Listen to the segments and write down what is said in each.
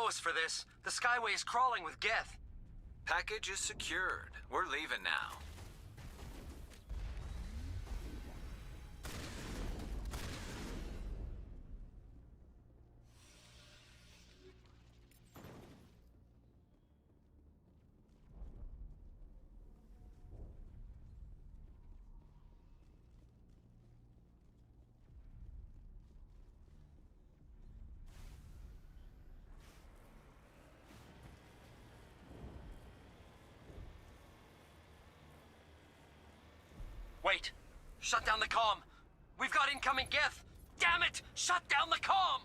us for this. The Skyway is crawling with Geth. Package is secured. We're leaving now. Wait! Shut down the comm! We've got incoming Geth! Damn it! Shut down the comm!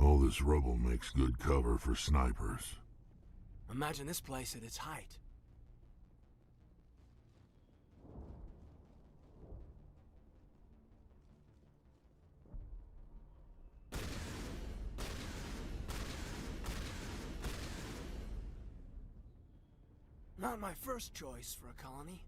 All this rubble makes good cover for snipers. Imagine this place at its height. Not my first choice for a colony.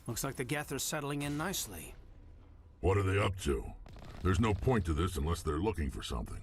Looks like the Geth are settling in nicely. What are they up to? There's no point to this unless they're looking for something.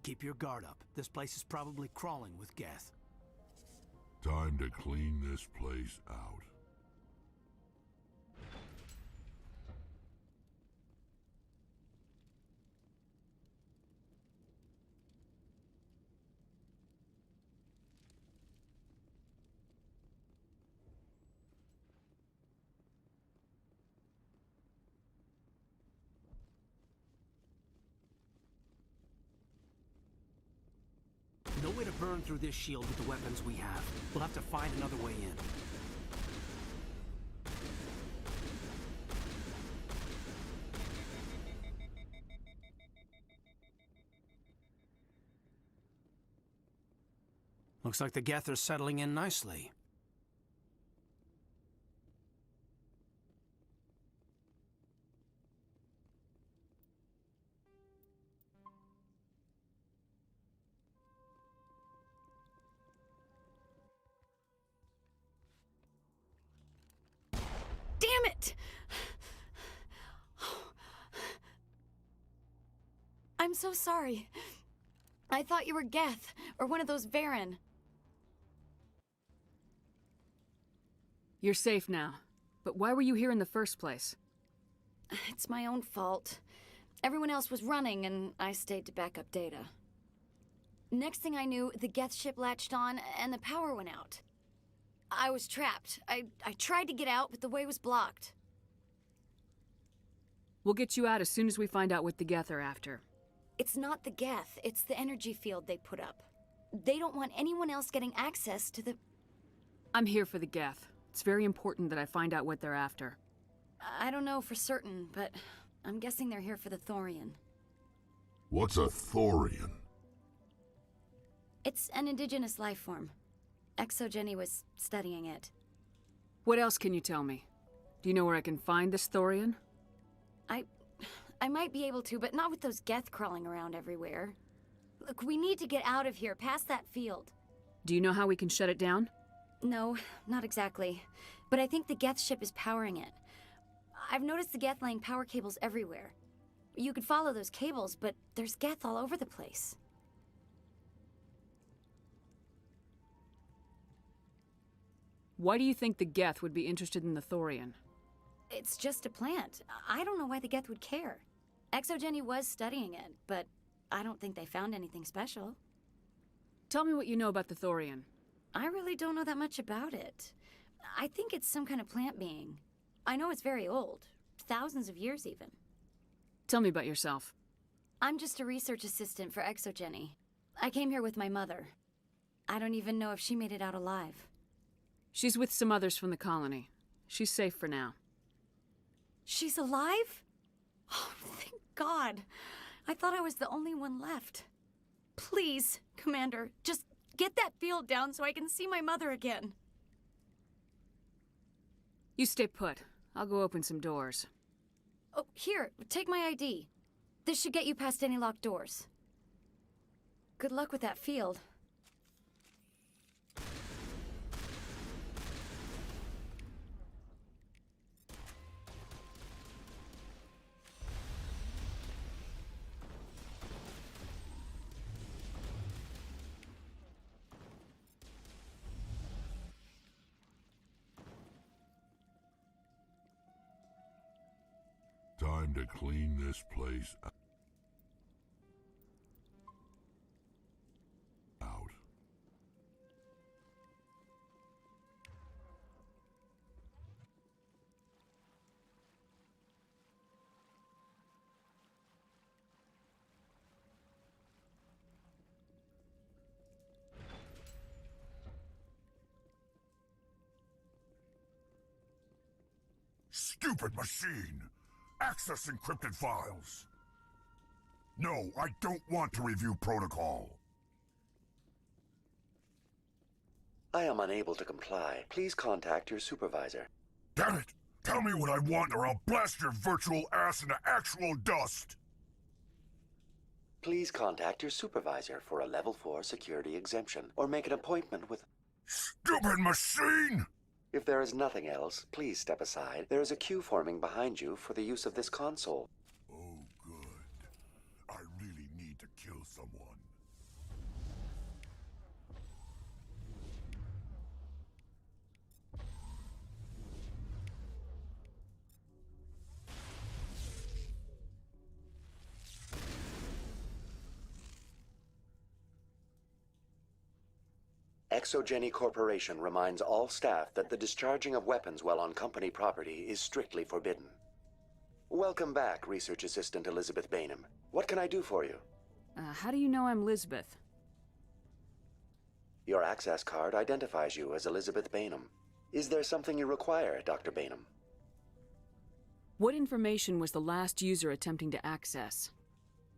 Keep your guard up. This place is probably crawling with Geth. Time to clean this place out. No way to burn through this shield with the weapons we have. We'll have to find another way in. Looks like the Geth are settling in nicely. Damn it! I'm so sorry. I thought you were Geth, or one of those Varen. You're safe now. But why were you here in the first place? It's my own fault. Everyone else was running, and I stayed to back up data. Next thing I knew, the Geth ship latched on, and the power went out. I was trapped. I tried to get out, but the way was blocked. We'll get you out as soon as we find out what the Geth are after. It's not the Geth, it's the energy field they put up. They don't want anyone else getting access to the... I'm here for the Geth. It's very important that I find out what they're after. I don't know for certain, but I'm guessing they're here for the Thorian. What's a Thorian? It's an indigenous life form. Exogeny was studying it. What else can you tell me? Do you know where I can find this Thorian? I might be able to, but not with those Geth crawling around everywhere. Look, we need to get out of here, past that field. Do you know how we can shut it down? No, not exactly. But I think the Geth ship is powering it. I've noticed the Geth laying power cables everywhere. You could follow those cables, but there's Geth all over the place. Why do you think the Geth would be interested in the Thorian? It's just a plant. I don't know why the Geth would care. Exogeny was studying it, but I don't think they found anything special. Tell me what you know about the Thorian. I really don't know that much about it. I think it's some kind of plant being. I know it's very old. Thousands of years, even. Tell me about yourself. I'm just a research assistant for Exogeny. I came here with my mother. I don't even know if she made it out alive. She's with some others from the colony. She's safe for now. She's alive? Oh, thank God. I thought I was the only one left. Please, Commander, just get that field down so I can see my mother again. You stay put. I'll go open some doors. Oh, here, take my ID. This should get you past any locked doors. Good luck with that field. Time to clean this place out. Stupid machine! Access encrypted files! No, I don't want to review protocol. I am unable to comply. Please contact your supervisor. Damn it! Tell me what I want or I'll blast your virtual ass into actual dust! Please contact your supervisor for a Level 4 security exemption, or make an appointment with... Stupid machine! If there is nothing else, please step aside. There is a queue forming behind you for the use of this console. Oh, good. I really need to kill someone. Exogeny Corporation reminds all staff that the discharging of weapons while on company property is strictly forbidden. Welcome back, Research Assistant Elizabeth Bainham. What can I do for you? How do you know I'm Lisbeth? Your access card identifies you as Elizabeth Bainham. Is there something you require, Dr. Bainham? What information was the last user attempting to access?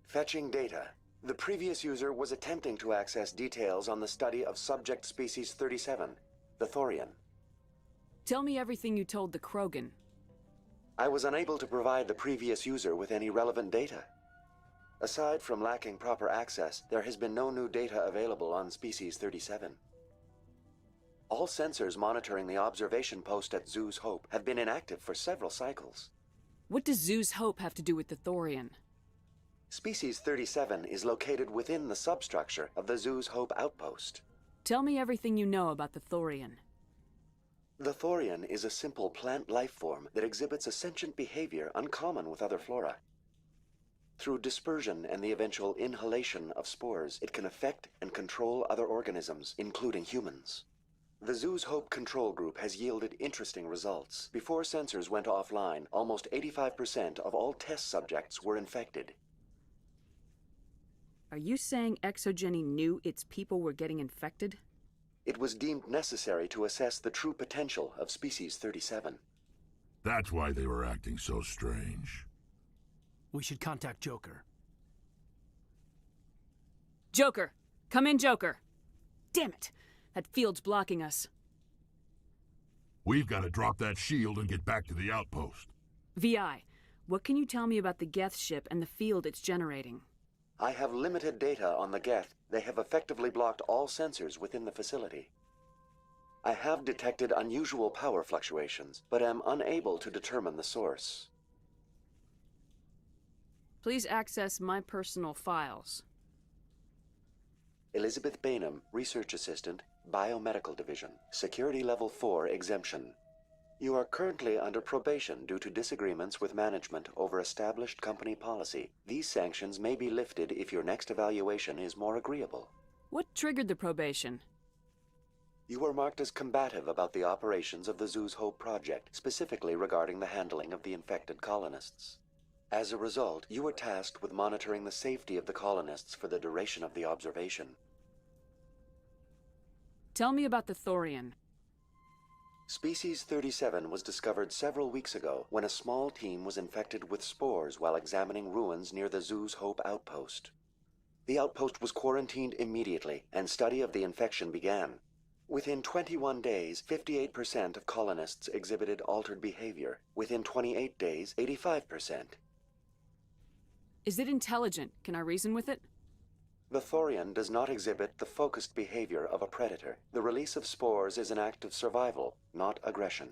Fetching data. The previous user was attempting to access details on the study of subject species 37, the Thorian. Tell me everything you told the Krogan. I was unable to provide the previous user with any relevant data. Aside from lacking proper access, there has been no new data available on species 37. All sensors monitoring the observation post at Zoo's Hope have been inactive for several cycles. What does Zoo's Hope have to do with the Thorian? Species 37 is located within the substructure of the Zoo's Hope outpost. Tell me everything you know about the Thorian. The Thorian is a simple plant life form that exhibits a sentient behavior uncommon with other flora. Through dispersion and the eventual inhalation of spores, it can affect and control other organisms, including humans. The Zoo's Hope control group has yielded interesting results. Before sensors went offline, almost 85% of all test subjects were infected. Are you saying Exogeny knew its people were getting infected? It was deemed necessary to assess the true potential of species 37. That's why they were acting so strange. We should contact Joker. Joker! Come in, Joker! Damn it! That field's blocking us. We've got to drop that shield and get back to the outpost. VI, what can you tell me about the Geth ship and the field it's generating? I have limited data on the Geth. They have effectively blocked all sensors within the facility. I have detected unusual power fluctuations, but am unable to determine the source. Please access my personal files. Elizabeth Bainham, Research Assistant, Biomedical Division, Security Level 4 Exemption. You are currently under probation due to disagreements with management over established company policy. These sanctions may be lifted if your next evaluation is more agreeable. What triggered the probation? You were marked as combative about the operations of the Zoo's Hope project, specifically regarding the handling of the infected colonists. As a result, you were tasked with monitoring the safety of the colonists for the duration of the observation. Tell me about the Thorian. Species 37 was discovered several weeks ago when a small team was infected with spores while examining ruins near the Zoo's Hope outpost. The outpost was quarantined immediately, and study of the infection began. Within 21 days, 58% of colonists exhibited altered behavior. Within 28 days, 85%. Is it intelligent? Can I reason with it? The Thorian does not exhibit the focused behavior of a predator. The release of spores is an act of survival, not aggression.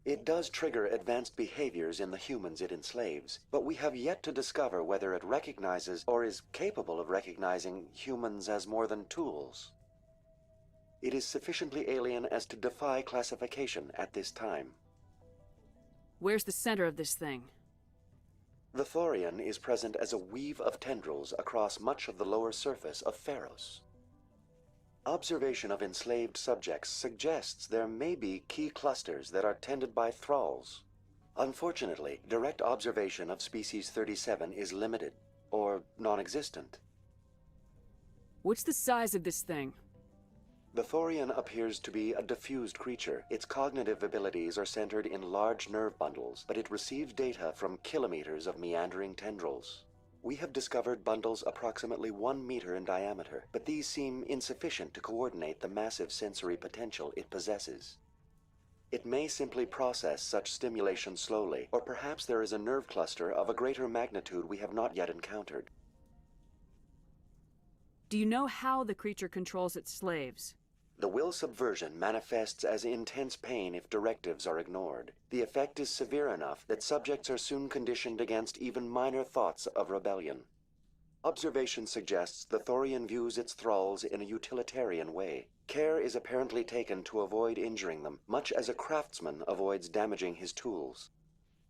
It does trigger advanced behaviors in the humans it enslaves, but we have yet to discover whether it recognizes or is capable of recognizing humans as more than tools. It is sufficiently alien as to defy classification at this time. Where's the center of this thing? The Thorian is present as a weave of tendrils across much of the lower surface of Feros. Observation of enslaved subjects suggests there may be key clusters that are tended by thralls. Unfortunately, direct observation of species 37 is limited, or non-existent. What's the size of this thing? The Thorian appears to be a diffused creature. Its cognitive abilities are centered in large nerve bundles, but it receives data from kilometers of meandering tendrils. We have discovered bundles approximately 1 meter in diameter, but these seem insufficient to coordinate the massive sensory potential it possesses. It may simply process such stimulation slowly, or perhaps there is a nerve cluster of a greater magnitude we have not yet encountered. Do you know how the creature controls its slaves? The will subversion manifests as intense pain if directives are ignored. The effect is severe enough that subjects are soon conditioned against even minor thoughts of rebellion. Observation suggests the Thorian views its thralls in a utilitarian way. Care is apparently taken to avoid injuring them, much as a craftsman avoids damaging his tools.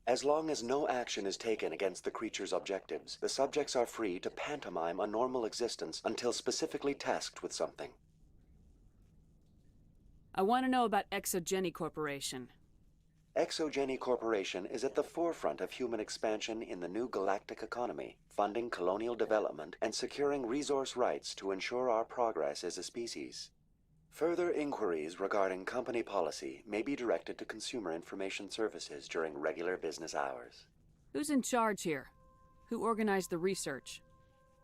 As long as no action is taken against the creature's objectives, the subjects are free to pantomime a normal existence until specifically tasked with something. I want to know about Exogeny Corporation. Exogeny Corporation is at the forefront of human expansion in the new galactic economy, funding colonial development and securing resource rights to ensure our progress as a species. Further inquiries regarding company policy may be directed to Consumer Information Services during regular business hours. Who's in charge here? Who organized the research?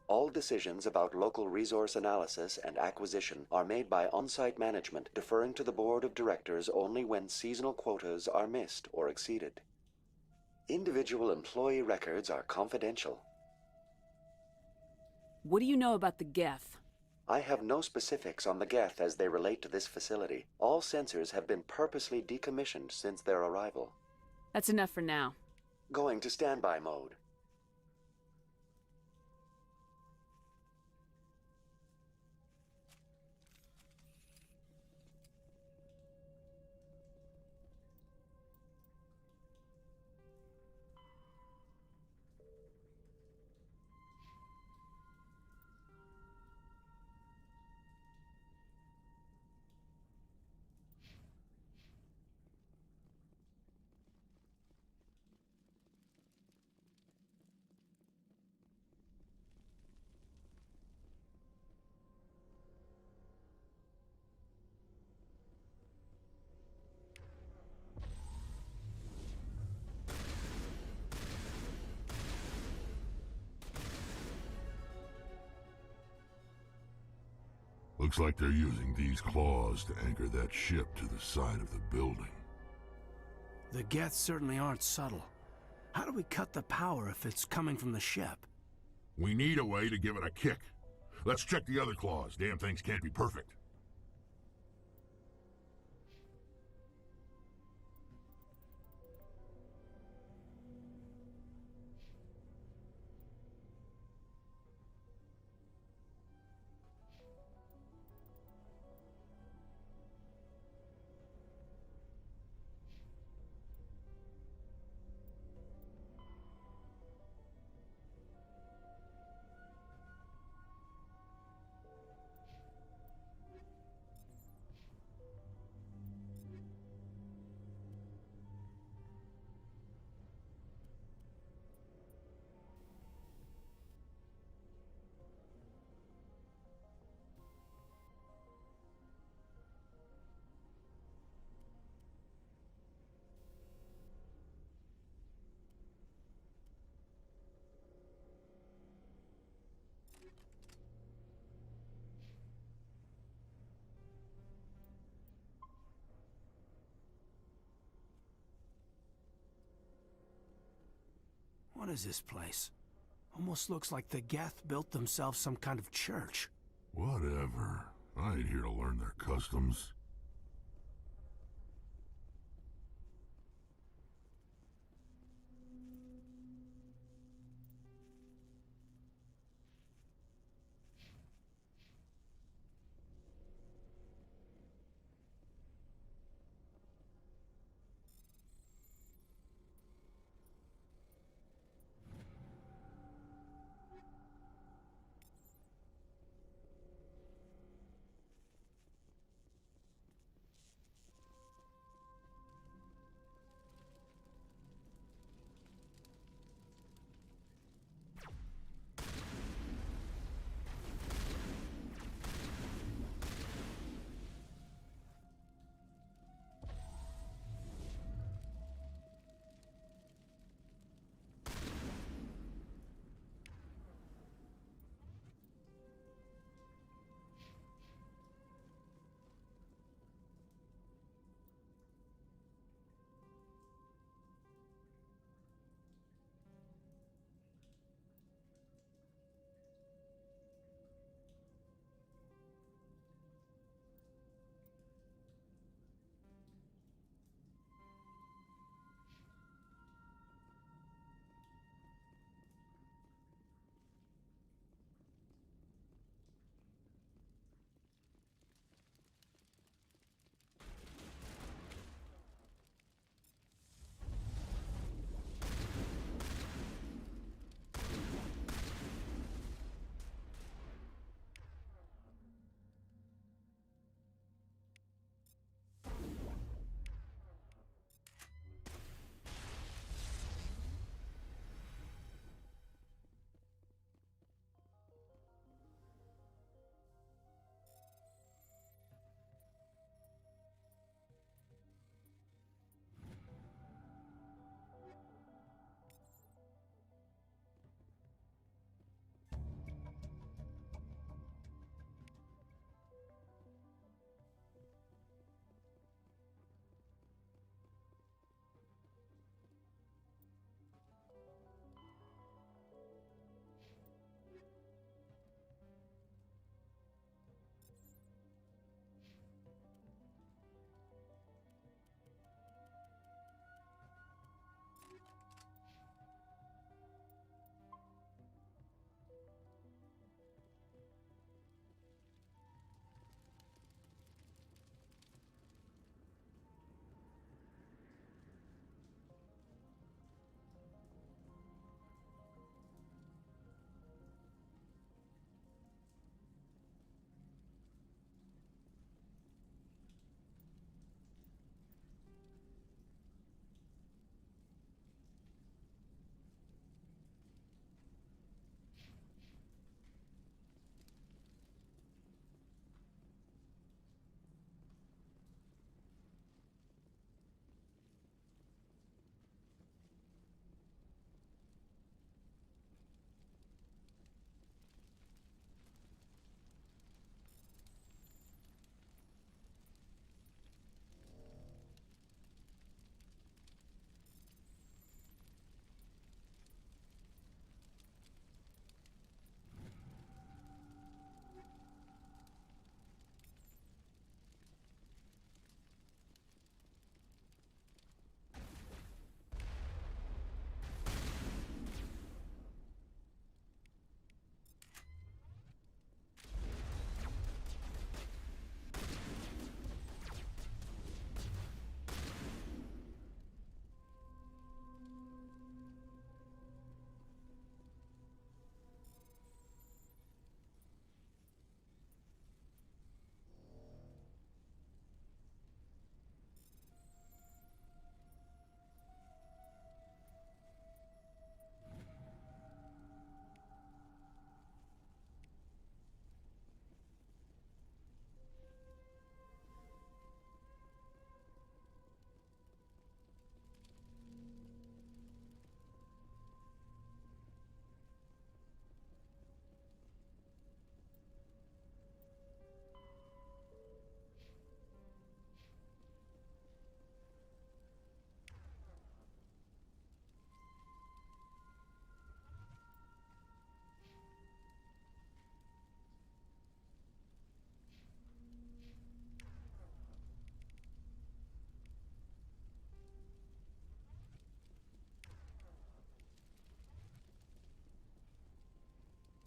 All decisions about local resource analysis and acquisition are made by on-site management, deferring to the board of directors only when seasonal quotas are missed or exceeded. Individual employee records are confidential. What do you know about the Geth? I have no specifics on the Geth as they relate to this facility. All sensors have been purposely decommissioned since their arrival. That's enough for now. Going to standby mode. Looks like they're using these claws to anchor that ship to the side of the building. The Geth certainly aren't subtle. How do we cut the power if it's coming from the ship? We need a way to give it a kick. Let's check the other claws. Damn things can't be perfect. What is this place? Almost looks like the Geth built themselves some kind of church. Whatever. I ain't here to learn their customs.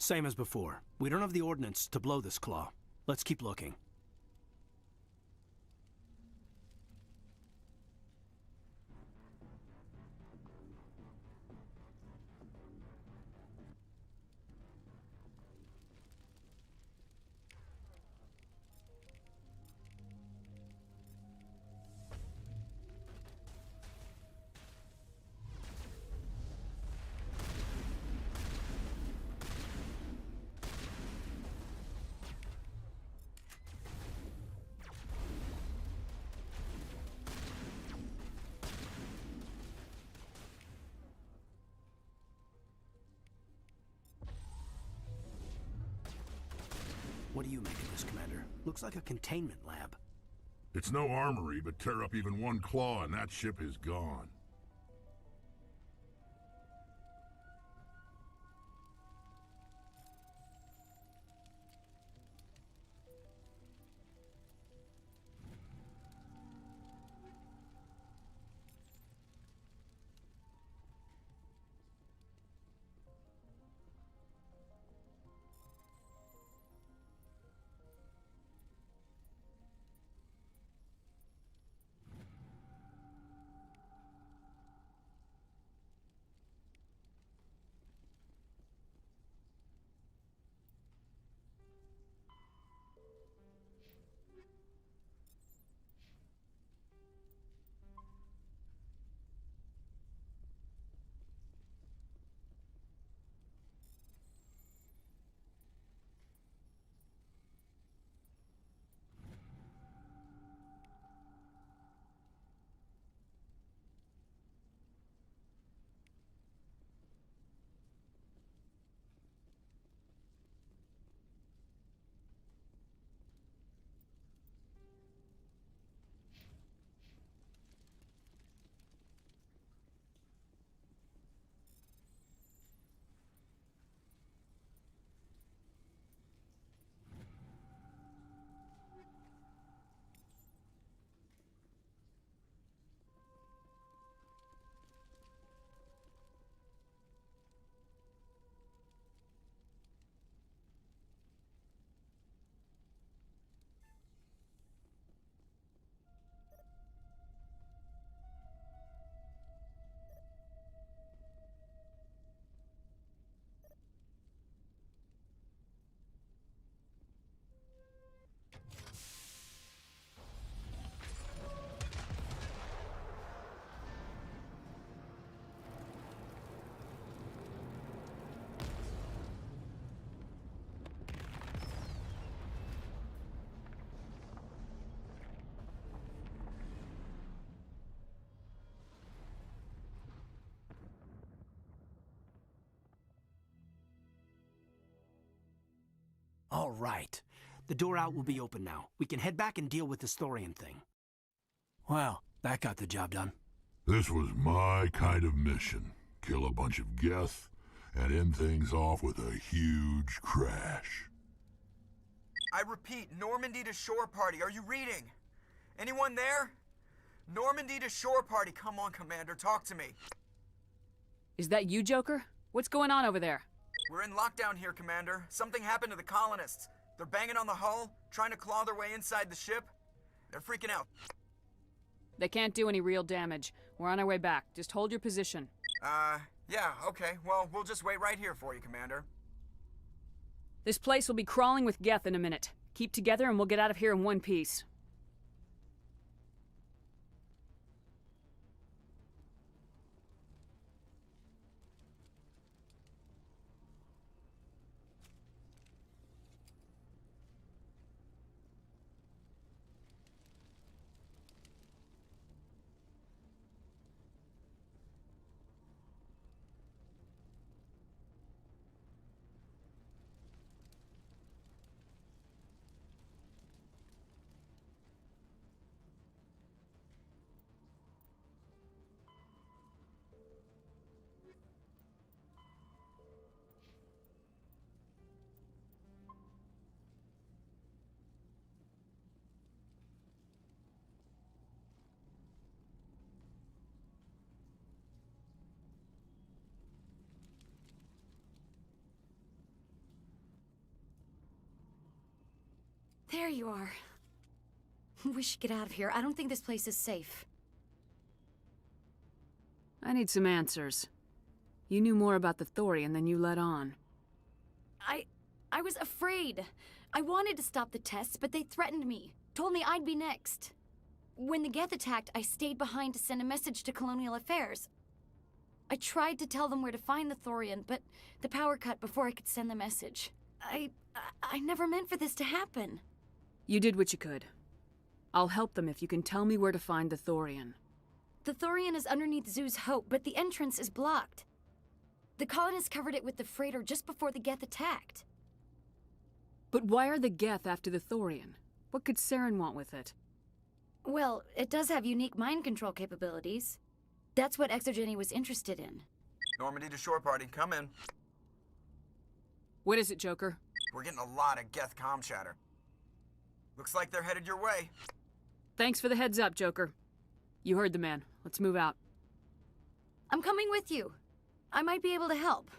Same as before. We don't have the ordnance to blow this claw. Let's keep looking. What do you make of this, Commander? Looks like a containment lab. It's no armory, but tear up even one claw and that ship is gone. All right. The door out will be open now. We can head back and deal with this Thorian thing. Well, that got the job done. This was my kind of mission. Kill a bunch of Geth and end things off with a huge crash. I repeat, Normandy to shore party. Are you reading? Anyone there? Normandy to shore party. Come on, Commander, talk to me. Is that you, Joker? What's going on over there? We're in lockdown here, Commander. Something happened to the colonists. They're banging on the hull, trying to claw their way inside the ship. They're freaking out. They can't do any real damage. We're on our way back. Just hold your position. Yeah, okay. Well, we'll just wait right here for you, Commander. This place will be crawling with Geth in a minute. Keep together and we'll get out of here in one piece. There you are. We should get out of here. I don't think this place is safe. I need some answers. You knew more about the Thorian than you let on. I was afraid. I wanted to stop the tests, but they threatened me. Told me I'd be next. When the Geth attacked, I stayed behind to send a message to Colonial Affairs. I tried to tell them where to find the Thorian, but the power cut before I could send the message. I never meant for this to happen. You did what you could. I'll help them if you can tell me where to find the Thorian. The Thorian is underneath Zoo's Hope, but the entrance is blocked. The colonists covered it with the freighter just before the Geth attacked. But why are the Geth after the Thorian? What could Saren want with it? Well, it does have unique mind control capabilities. That's what Exogeny was interested in. Normandy to shore party, come in. What is it, Joker? We're getting a lot of Geth comm chatter. Looks like they're headed your way. Thanks for the heads up, Joker. You heard the man. Let's move out. I'm coming with you. I might be able to help.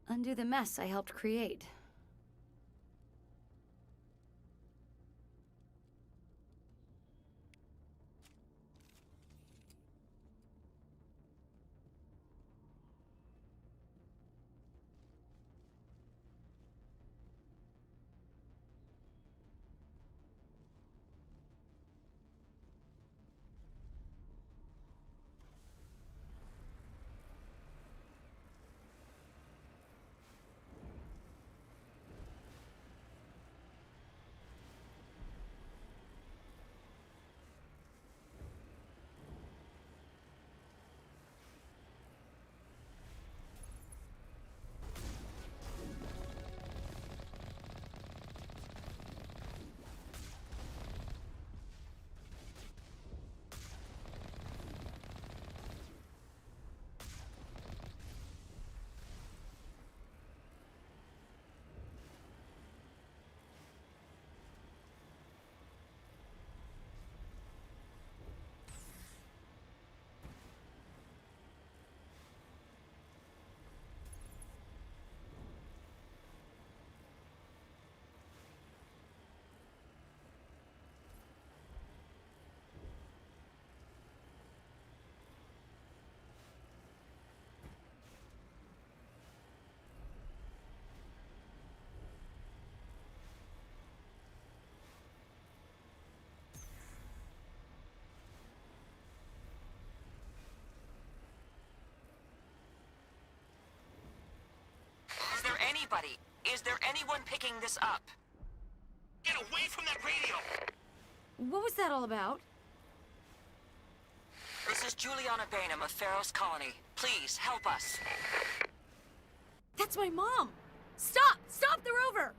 Undo the mess I helped create. Anybody? Is there anyone picking this up? Get away from that radio! What was that all about? This is Juliana Bainham of Feros Colony. Please, help us. That's my mom! Stop! Stop the rover!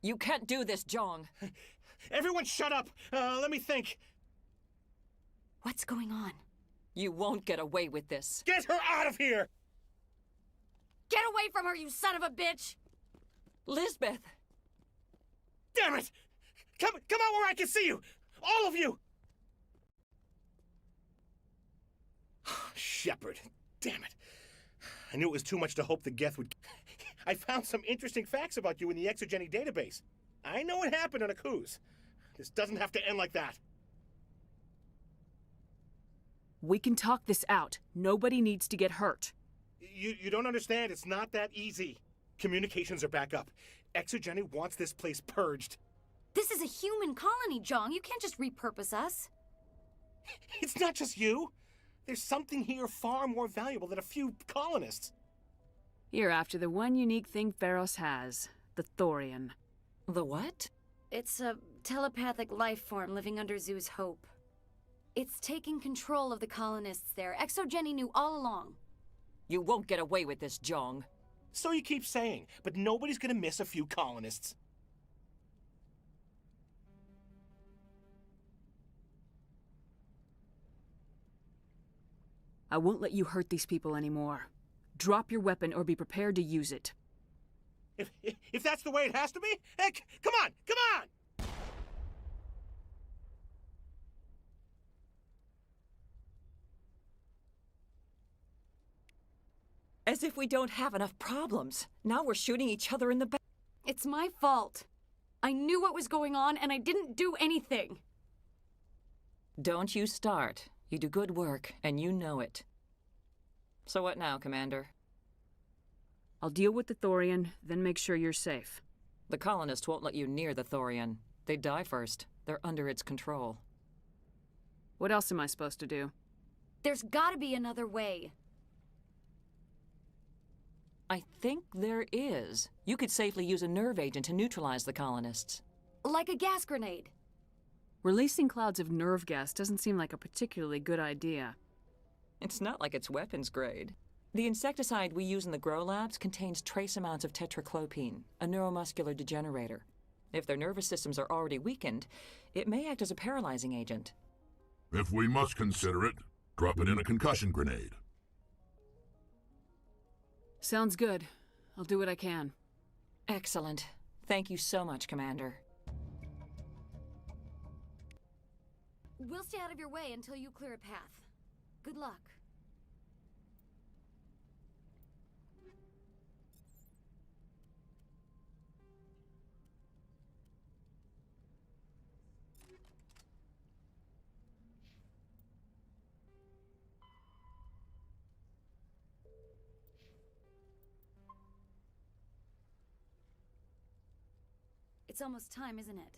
You can't do this, Jong. Everyone shut up! Let me think. What's going on? You won't get away with this. Get her out of here! Get away from her, you son of a bitch! Lisbeth! Damn it! Come out where I can see you! All of you! Shepard. Damn it. I knew it was too much to hope the Geth would... I found some interesting facts about you in the Exogeny database. I know it happened on a cruise. This doesn't have to end like that. We can talk this out. Nobody needs to get hurt. You don't understand. It's not that easy. Communications are back up. Exogeny wants this place purged. This is a human colony, Jong. You can't just repurpose us. It's not just you. There's something here far more valuable than a few colonists. You're after the one unique thing Feros has, the Thorian. The what? It's a telepathic life form living under Zoo's hope. It's taking control of the colonists there. Exogeny knew all along. You won't get away with this, Jong. So you keep saying, but nobody's gonna miss a few colonists. I won't let you hurt these people anymore. Drop your weapon or be prepared to use it. If that's the way it has to be, heck, come on, come on! As if we don't have enough problems. Now we're shooting each other in the back. It's my fault. I knew what was going on and I didn't do anything. Don't you start. You do good work, and you know it. So what now, Commander? I'll deal with the Thorian, then make sure you're safe. The colonists won't let you near the Thorian. They die first. They're under its control. What else am I supposed to do? There's gotta be another way. I think there is. You could safely use a nerve agent to neutralize the colonists. Like a gas grenade. Releasing clouds of nerve gas doesn't seem like a particularly good idea. It's not like it's weapons grade. The insecticide we use in the grow labs contains trace amounts of tetraclopine, a neuromuscular degenerator. If their nervous systems are already weakened, it may act as a paralyzing agent. If we must consider it, drop it in a concussion grenade. Sounds good. I'll do what I can. Excellent. Thank you so much, Commander. We'll stay out of your way until you clear a path. Good luck. It's almost time, isn't it?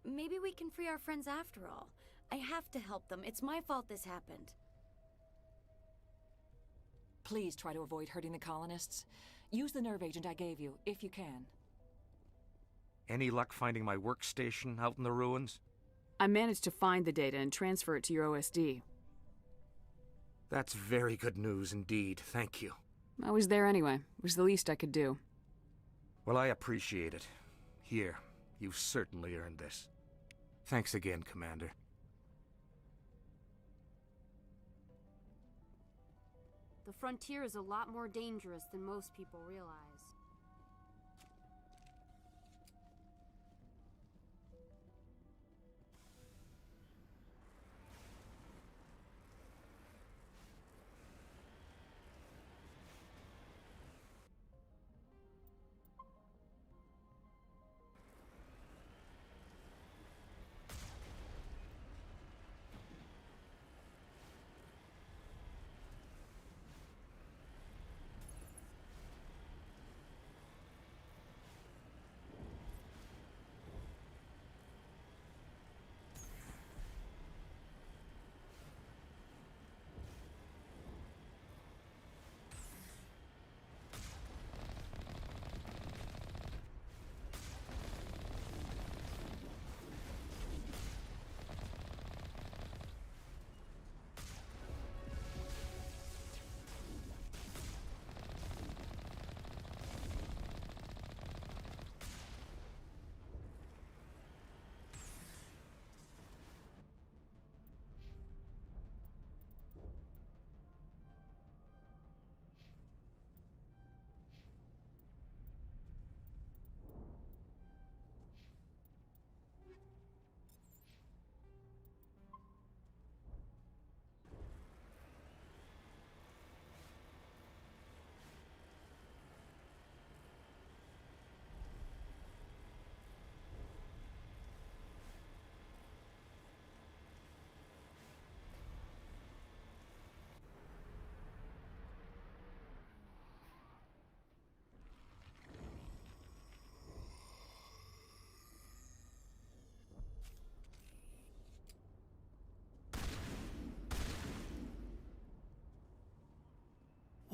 Maybe we can free our friends after all. I have to help them. It's my fault this happened. Please try to avoid hurting the colonists. Use the nerve agent I gave you, if you can. Any luck finding my workstation out in the ruins? I managed to find the data and transfer it to your OSD. That's very good news indeed, thank you. I was there anyway. It was the least I could do. Well, I appreciate it. Here, you've certainly earned this. Thanks again, Commander. The frontier is a lot more dangerous than most people realize.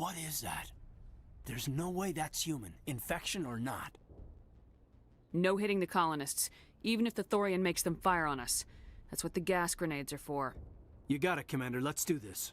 What is that? There's no way that's human, infection or not. No hitting the colonists, even if the Thorian makes them fire on us. That's what the gas grenades are for. You got it, Commander. Let's do this.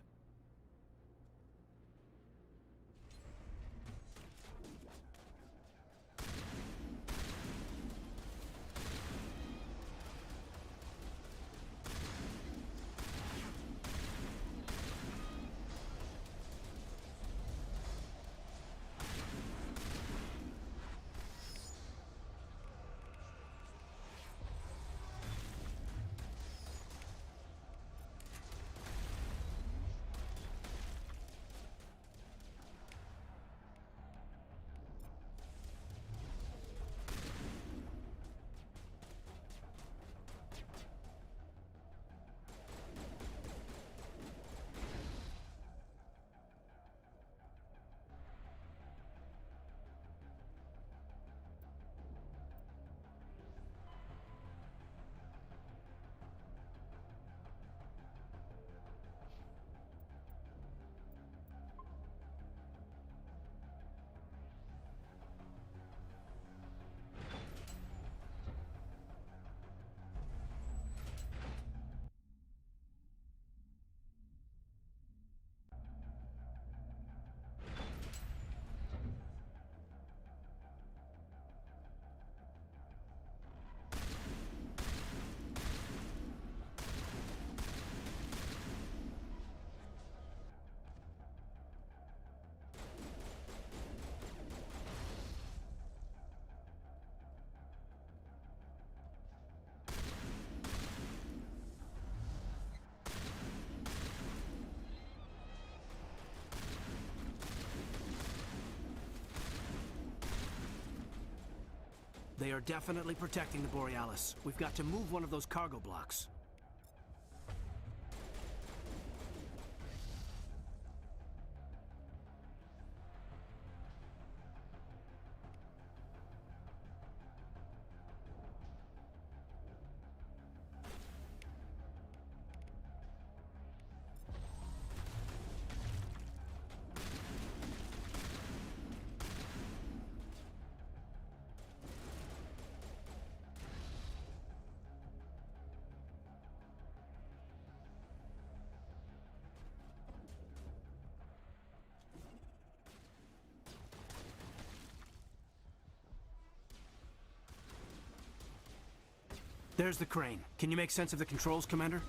They are definitely protecting the Borealis. We've got to move one of those cargo blocks. There's the crane. Can you make sense of the controls, Commander?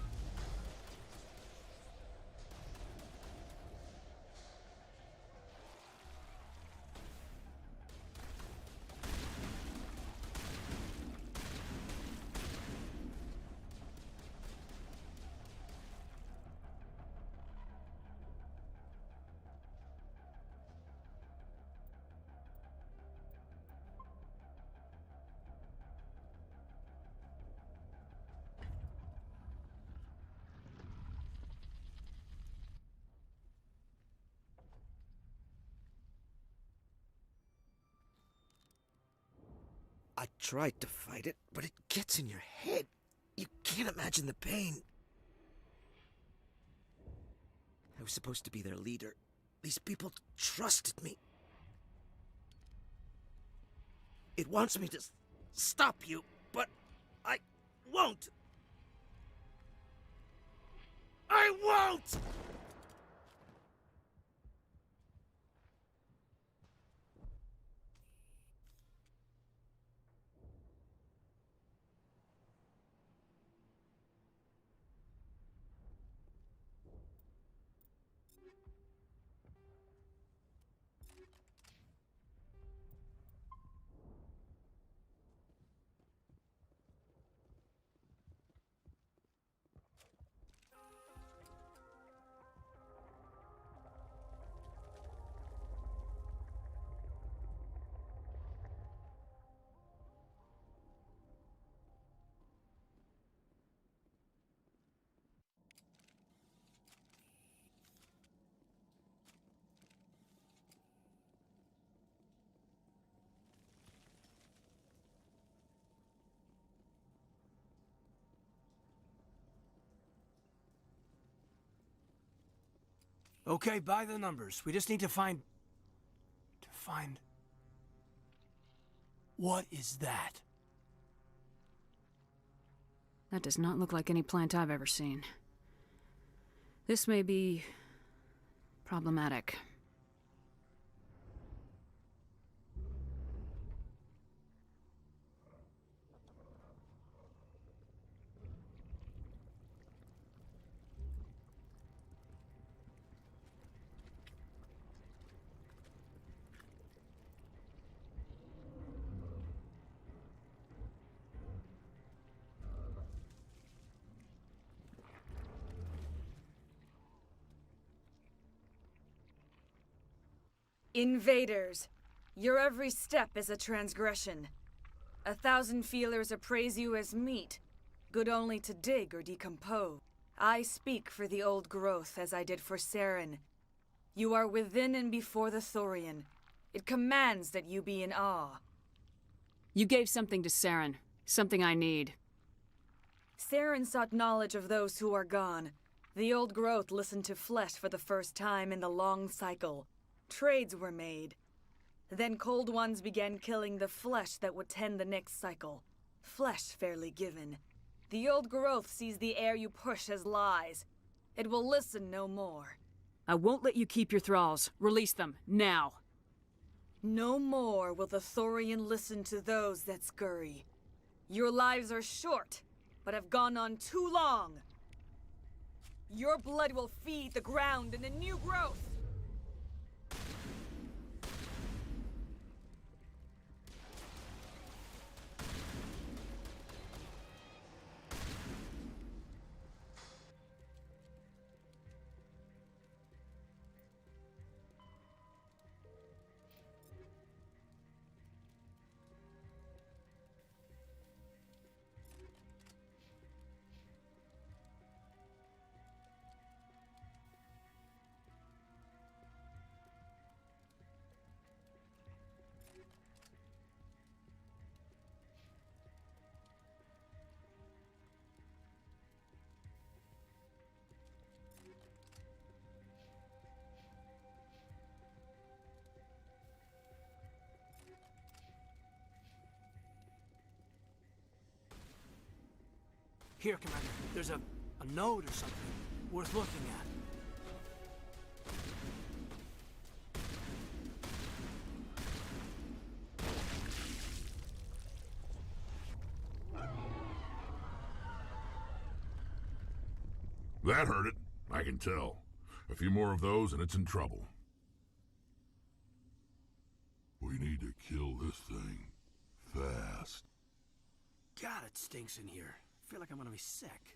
I tried to fight it, but it gets in your head. You can't imagine the pain. I was supposed to be their leader. These people trusted me. It wants me to stop you, but I won't. I won't! Okay, by the numbers. We just need to find... What is that? That does not look like any plant I've ever seen. This may be... problematic. Invaders, your every step is a transgression. 1,000 feelers appraise you as meat, good only to dig or decompose. I speak for the old growth as I did for Saren. You are within and before the Thorian. It commands that you be in awe. You gave something to Saren. Something I need. Saren sought knowledge of those who are gone. The old growth listened to flesh for the first time in the long cycle. Trades were made. Then cold ones began killing the flesh that would tend the next cycle. Flesh fairly given. The old growth sees the air you push as lies. It will listen no more. I won't let you keep your thralls. Release them, now. No more will the Thorian listen to those that scurry. Your lives are short, but have gone on too long. Your blood will feed the ground in a new growth. Here, Commander. There's a note or something worth looking at. That hurt it. I can tell. A few more of those and it's in trouble. We need to kill this thing. Fast. God, it stinks in here. I feel like I'm gonna be sick.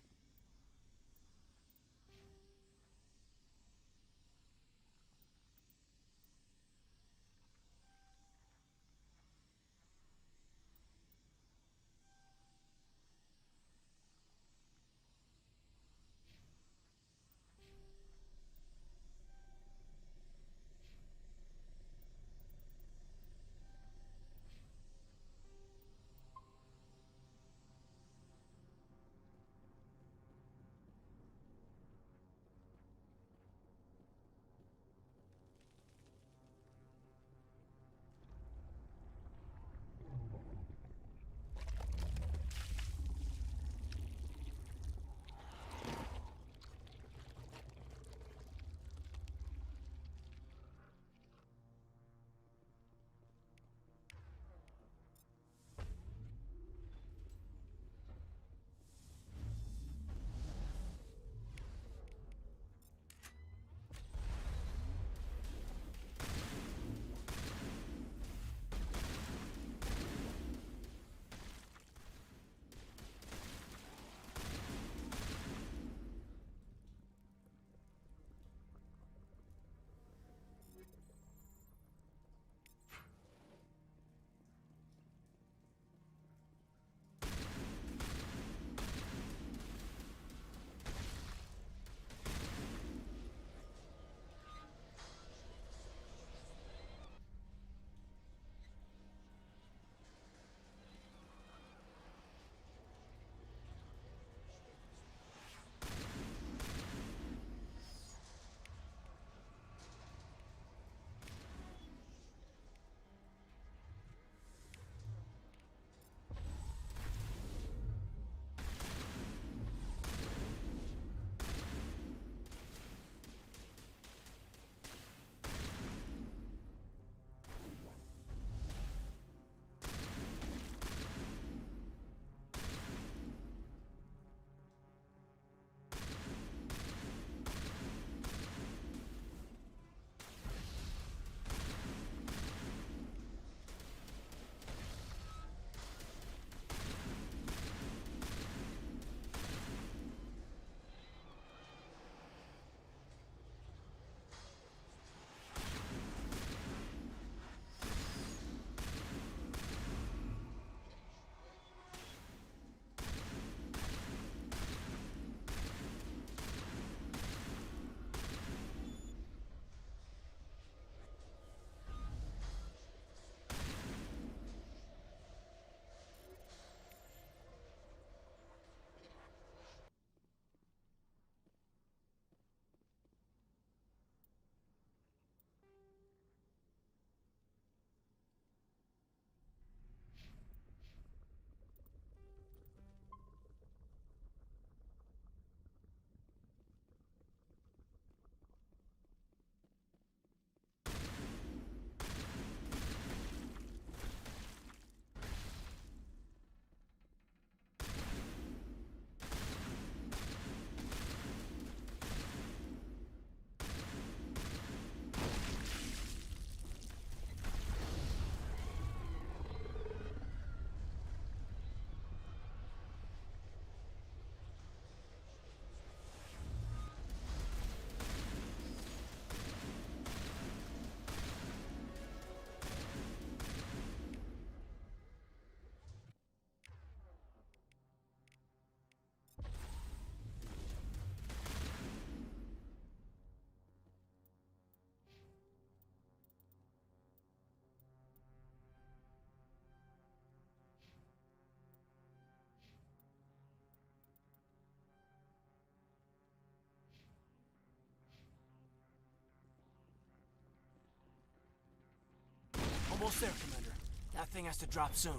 Almost there, Commander. That thing has to drop soon.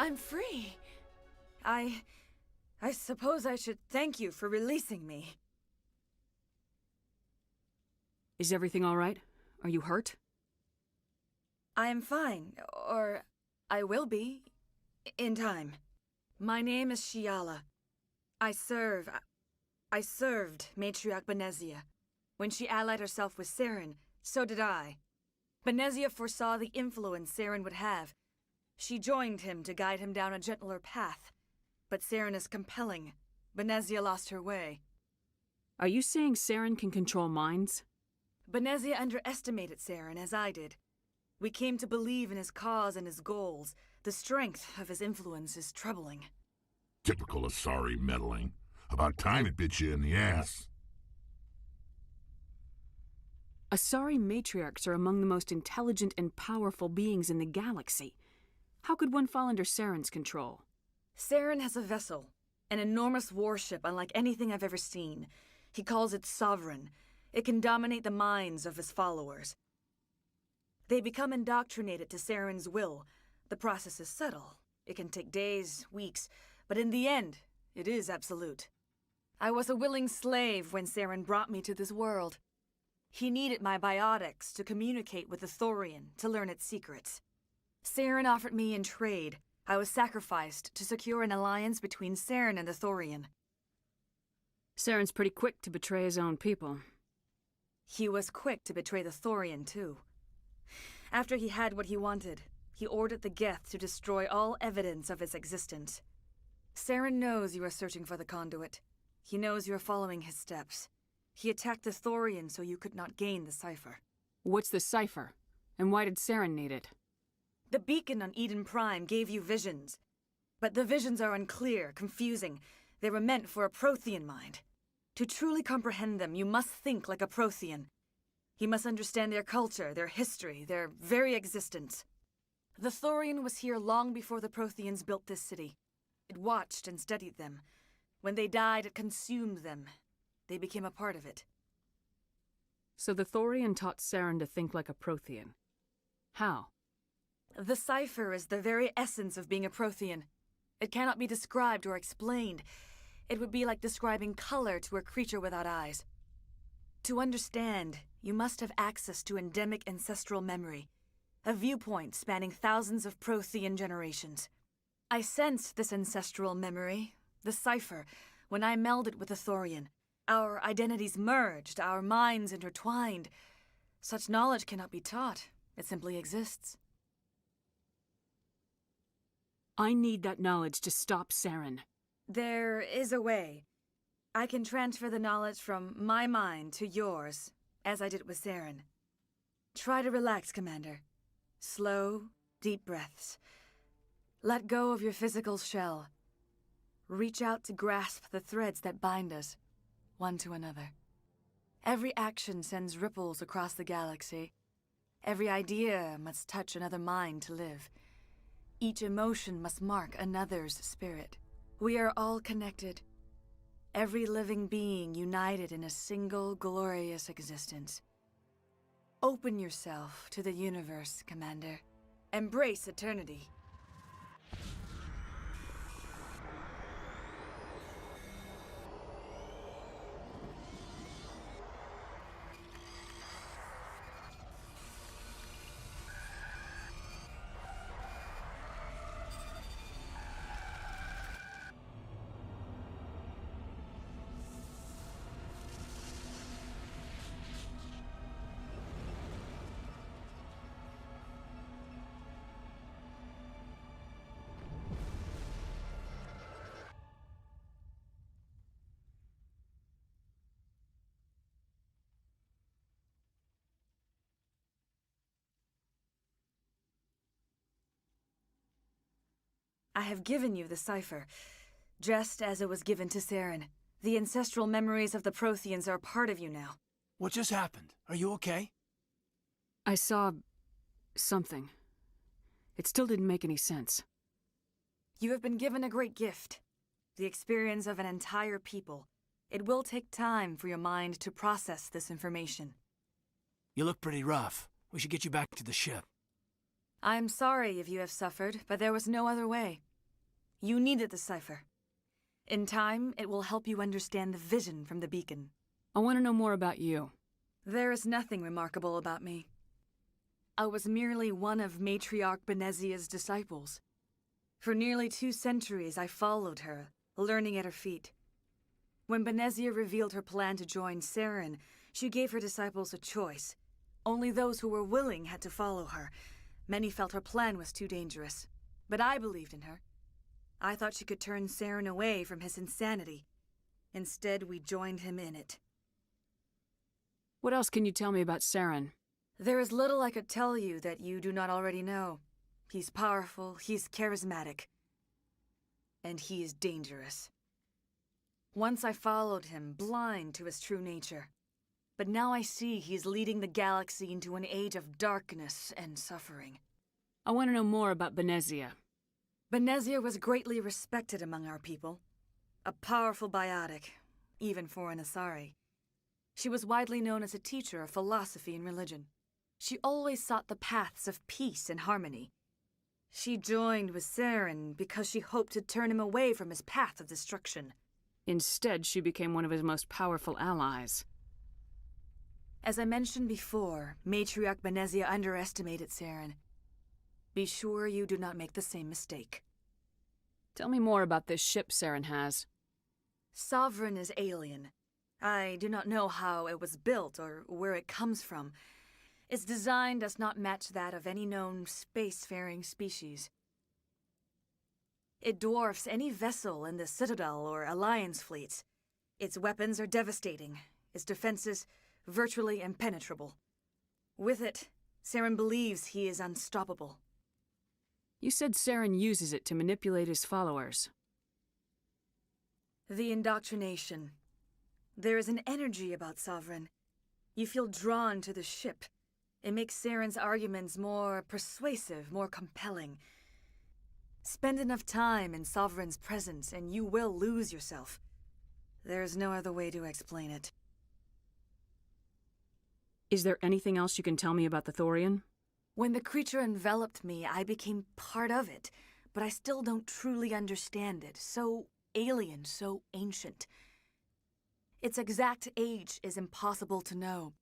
I'm free. I suppose I should thank you for releasing me. Is everything all right? Are you hurt? I am fine, or I will be, in time. My name is Shiala. I served Matriarch Benezia. When she allied herself with Saren, so did I. Benezia foresaw the influence Saren would have. She joined him to guide him down a gentler path. But Saren is compelling. Benezia lost her way. Are you saying Saren can control minds? Benezia underestimated Saren, as I did. We came to believe in his cause and his goals. The strength of his influence is troubling. Typical Asari meddling. About time it bit you in the ass. Asari matriarchs are among the most intelligent and powerful beings in the galaxy. How could one fall under Saren's control? Saren has a vessel, an enormous warship unlike anything I've ever seen. He calls it Sovereign. It can dominate the minds of his followers. They become indoctrinated to Saren's will. The process is subtle. It can take days, weeks, but in the end, it is absolute. I was a willing slave when Saren brought me to this world. He needed my biotics to communicate with the Thorian, to learn its secrets. Saren offered me in trade. I was sacrificed to secure an alliance between Saren and the Thorian. Saren's pretty quick to betray his own people. He was quick to betray the Thorian, too. After he had what he wanted, he ordered the Geth to destroy all evidence of its existence. Saren knows you are searching for the conduit. He knows you are following his steps. He attacked the Thorian so you could not gain the cipher. What's the cipher? And why did Saren need it? The beacon on Eden Prime gave you visions. But the visions are unclear, confusing. They were meant for a Prothean mind. To truly comprehend them, you must think like a Prothean. You must understand their culture, their history, their very existence. The Thorian was here long before the Protheans built this city. It watched and studied them. When they died, it consumed them. They became a part of it. So the Thorian taught Saren to think like a Prothean. How? The cipher is the very essence of being a Prothean. It cannot be described or explained. It would be like describing color to a creature without eyes. To understand, you must have access to endemic ancestral memory, a viewpoint spanning thousands of Prothean generations. I sensed this ancestral memory, the cipher, when I melded with the Thorian. Our identities merged, our minds intertwined. Such knowledge cannot be taught. It simply exists. I need that knowledge to stop Saren. There is a way. I can transfer the knowledge from my mind to yours, as I did with Saren. Try to relax, Commander. Slow, deep breaths. Let go of your physical shell. Reach out to grasp the threads that bind us, one to another. Every action sends ripples across the galaxy. Every idea must touch another mind to live. Each emotion must mark another's spirit. We are all connected. Every living being united in a single glorious existence. Open yourself to the universe, Commander. Embrace eternity. I have given you the cipher, just as it was given to Saren. The ancestral memories of the Protheans are part of you now. What just happened? Are you okay? I saw something. It still didn't make any sense. You have been given a great gift. The experience of an entire people. It will take time for your mind to process this information. You look pretty rough. We should get you back to the ship. I'm sorry if you have suffered, but there was no other way. You needed the cipher. In time, it will help you understand the vision from the beacon. I want to know more about you. There is nothing remarkable about me. I was merely one of Matriarch Benezia's disciples. For nearly 2 centuries, I followed her, learning at her feet. When Benezia revealed her plan to join Saren, she gave her disciples a choice. Only those who were willing had to follow her. Many felt her plan was too dangerous, but I believed in her. I thought she could turn Saren away from his insanity. Instead, we joined him in it. What else can you tell me about Saren? There is little I could tell you that you do not already know. He's powerful, he's charismatic, and he is dangerous. Once I followed him, blind to his true nature. But now I see he's leading the galaxy into an age of darkness and suffering. I want to know more about Benezia. Benezia was greatly respected among our people. A powerful biotic, even for an Asari. She was widely known as a teacher of philosophy and religion. She always sought the paths of peace and harmony. She joined with Saren because she hoped to turn him away from his path of destruction. Instead, she became one of his most powerful allies. As I mentioned before, Matriarch Benezia underestimated Saren. Be sure you do not make the same mistake. Tell me more about this ship Saren has. Sovereign is alien. I do not know how it was built or where it comes from. Its design does not match that of any known spacefaring species. It dwarfs any vessel in the Citadel or Alliance fleets. Its weapons are devastating. Its defenses virtually impenetrable. With it, Saren believes he is unstoppable. You said Saren uses it to manipulate his followers. The indoctrination. There is an energy about Sovereign. You feel drawn to the ship. It makes Saren's arguments more persuasive, more compelling. Spend enough time in Sovereign's presence and you will lose yourself. There is no other way to explain it. Is there anything else you can tell me about the Thorian? When the creature enveloped me, I became part of it, but I still don't truly understand it. So alien, so ancient. Its exact age is impossible to know.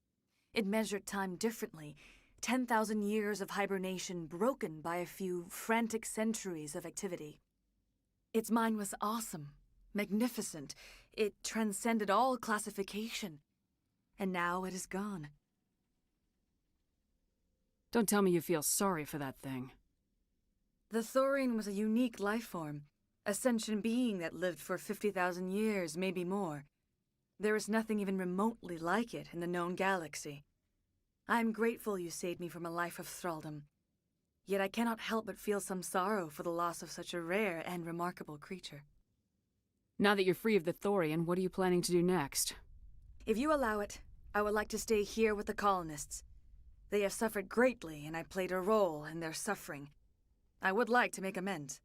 It measured time differently. 10,000 years of hibernation broken by a few frantic centuries of activity. Its mind was awesome, magnificent. It transcended all classification. And now it is gone. Don't tell me you feel sorry for that thing. The Thorian was a unique life form, a sentient being that lived for 50,000 years, maybe more. There is nothing even remotely like it in the known galaxy. I am grateful you saved me from a life of thraldom. Yet I cannot help but feel some sorrow for the loss of such a rare and remarkable creature. Now that you're free of the Thorian, what are you planning to do next? If you allow it, I would like to stay here with the colonists. They have suffered greatly, and I played a role in their suffering. I would like to make amends.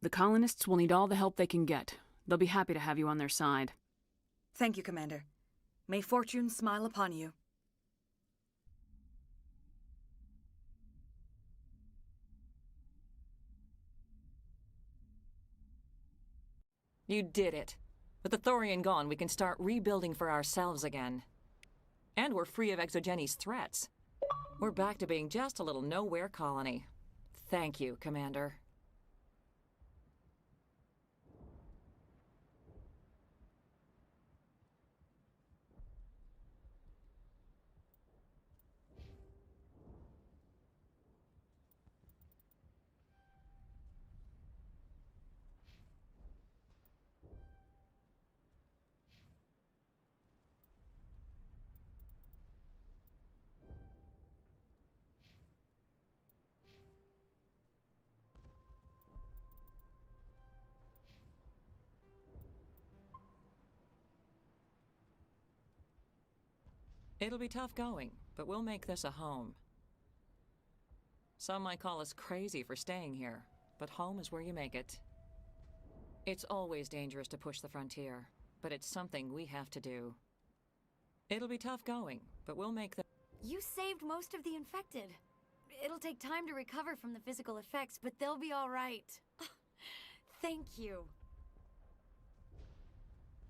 The colonists will need all the help they can get. They'll be happy to have you on their side. Thank you, Commander. May fortune smile upon you. You did it. With the Thorian gone, we can start rebuilding for ourselves again. And we're free of Exogeni's threats. We're back to being just a little nowhere colony. Thank you, Commander. It'll be tough going, but we'll make this a home. Some might call us crazy for staying here, but home is where you make it. It's always dangerous to push the frontier, but it's something we have to do. It'll be tough going, but we'll make the... You saved most of the infected. It'll take time to recover from the physical effects, but they'll be all right. Thank you.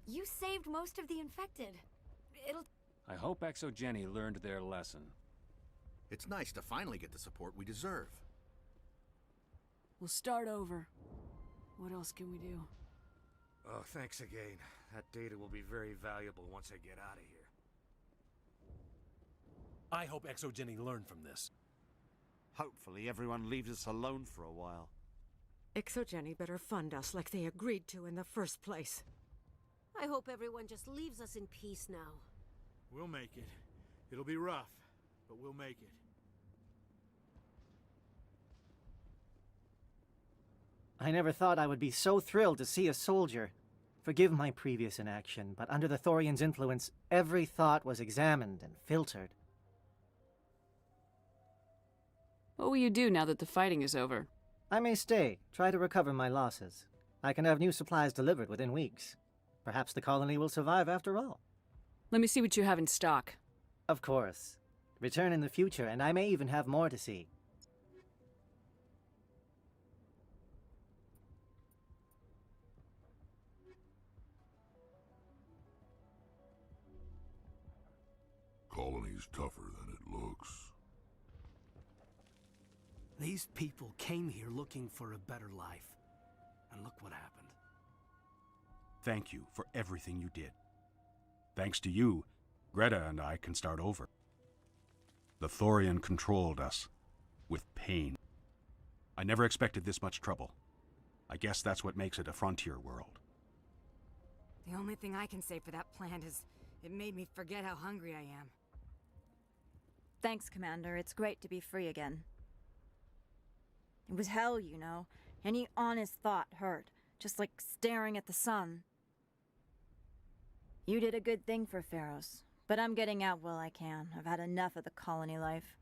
You saved most of the infected. It'll... I hope Exogeni learned their lesson. It's nice to finally get the support we deserve. We'll start over. What else can we do? Oh, thanks again. That data will be very valuable once I get out of here. I hope Exogeni learned from this. Hopefully everyone leaves us alone for a while. Exogeni better fund us like they agreed to in the first place. I hope everyone just leaves us in peace now. We'll make it. It'll be rough, but we'll make it. I never thought I would be so thrilled to see a soldier. Forgive my previous inaction, but under the Thorian's influence, every thought was examined and filtered. What will you do now that the fighting is over? I may stay, try to recover my losses. I can have new supplies delivered within weeks. Perhaps the colony will survive after all. Let me see what you have in stock. Of course. Return in the future, and I may even have more to see. Colony's tougher than it looks. These people came here looking for a better life. And look what happened. Thank you for everything you did. Thanks to you, Greta and I can start over. The Thorian controlled us. With pain. I never expected this much trouble. I guess that's what makes it a frontier world. The only thing I can say for that plant is it made me forget how hungry I am. Thanks, Commander. It's great to be free again. It was hell, you know. Any honest thought hurt, just like staring at the sun. You did a good thing for Feros, but I'm getting out while I can. I've had enough of the colony life.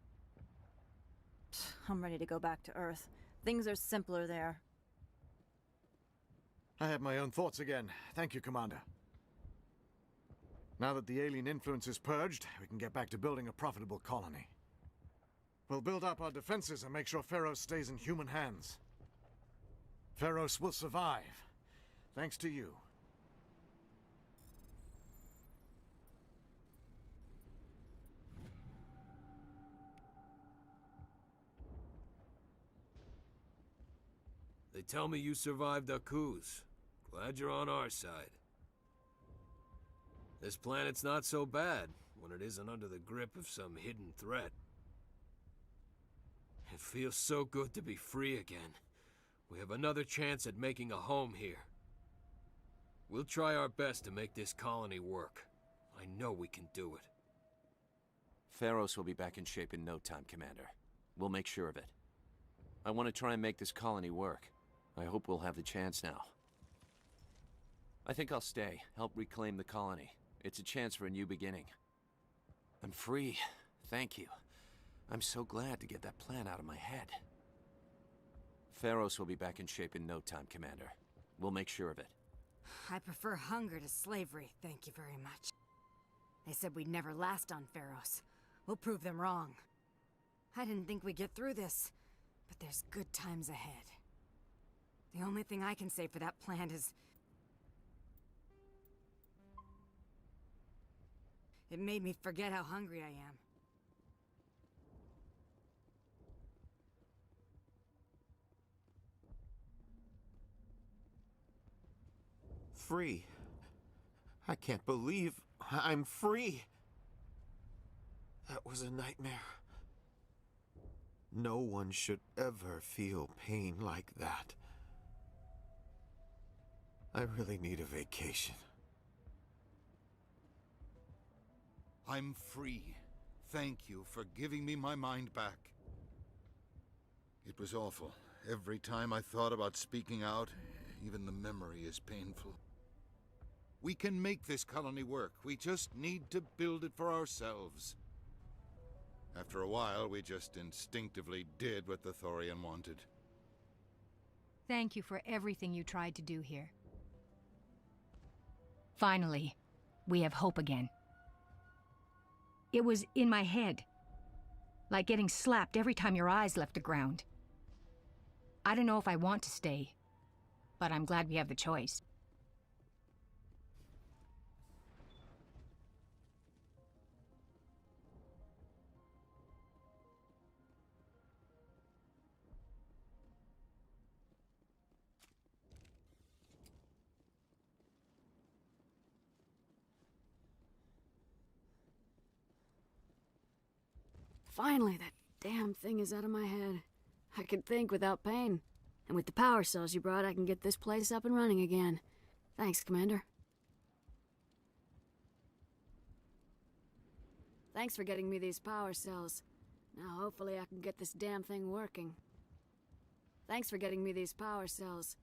I'm ready to go back to Earth. Things are simpler there. I have my own thoughts again. Thank you, Commander. Now that the alien influence is purged, we can get back to building a profitable colony. We'll build up our defenses and make sure Feros stays in human hands. Feros will survive, thanks to you. tell me you survived Akuz. Glad you're on our side. This planet's not so bad when it isn't under the grip of some hidden threat. It feels so good to be free again. We have another chance at making a home here. We'll try our best to make this colony work. I know we can do it. Feros will be back in shape in no time, Commander. We'll make sure of it. I want to try and make this colony work. I hope we'll have the chance now. I think I'll stay, help reclaim the colony. It's a chance for a new beginning. I'm free. Thank you. I'm so glad to get that plan out of my head. Feros will be back in shape in no time, Commander. We'll make sure of it. I prefer hunger to slavery, thank you very much. They said we'd never last on Feros. We'll prove them wrong. I didn't think we'd get through this, but there's good times ahead. The only thing I can say for that plan is... it made me forget how hungry I am. Free. I can't believe I'm free. That was a nightmare. No one should ever feel pain like that. I really need a vacation. I'm free. Thank you for giving me my mind back. It was awful. Every time I thought about speaking out, even the memory is painful. We can make this colony work. We just need to build it for ourselves. After a while, we just instinctively did what the Thorian wanted. Thank you for everything you tried to do here. Finally, we have hope again. It was in my head, like getting slapped every time your eyes left the ground. I don't know if I want to stay, but I'm glad we have the choice. Finally, that damn thing is out of my head. I can think without pain. And with the power cells you brought, I can get this place up and running again. Thanks, Commander. Thanks for getting me these power cells. Now hopefully I can get this damn thing working. Thanks for getting me these power cells.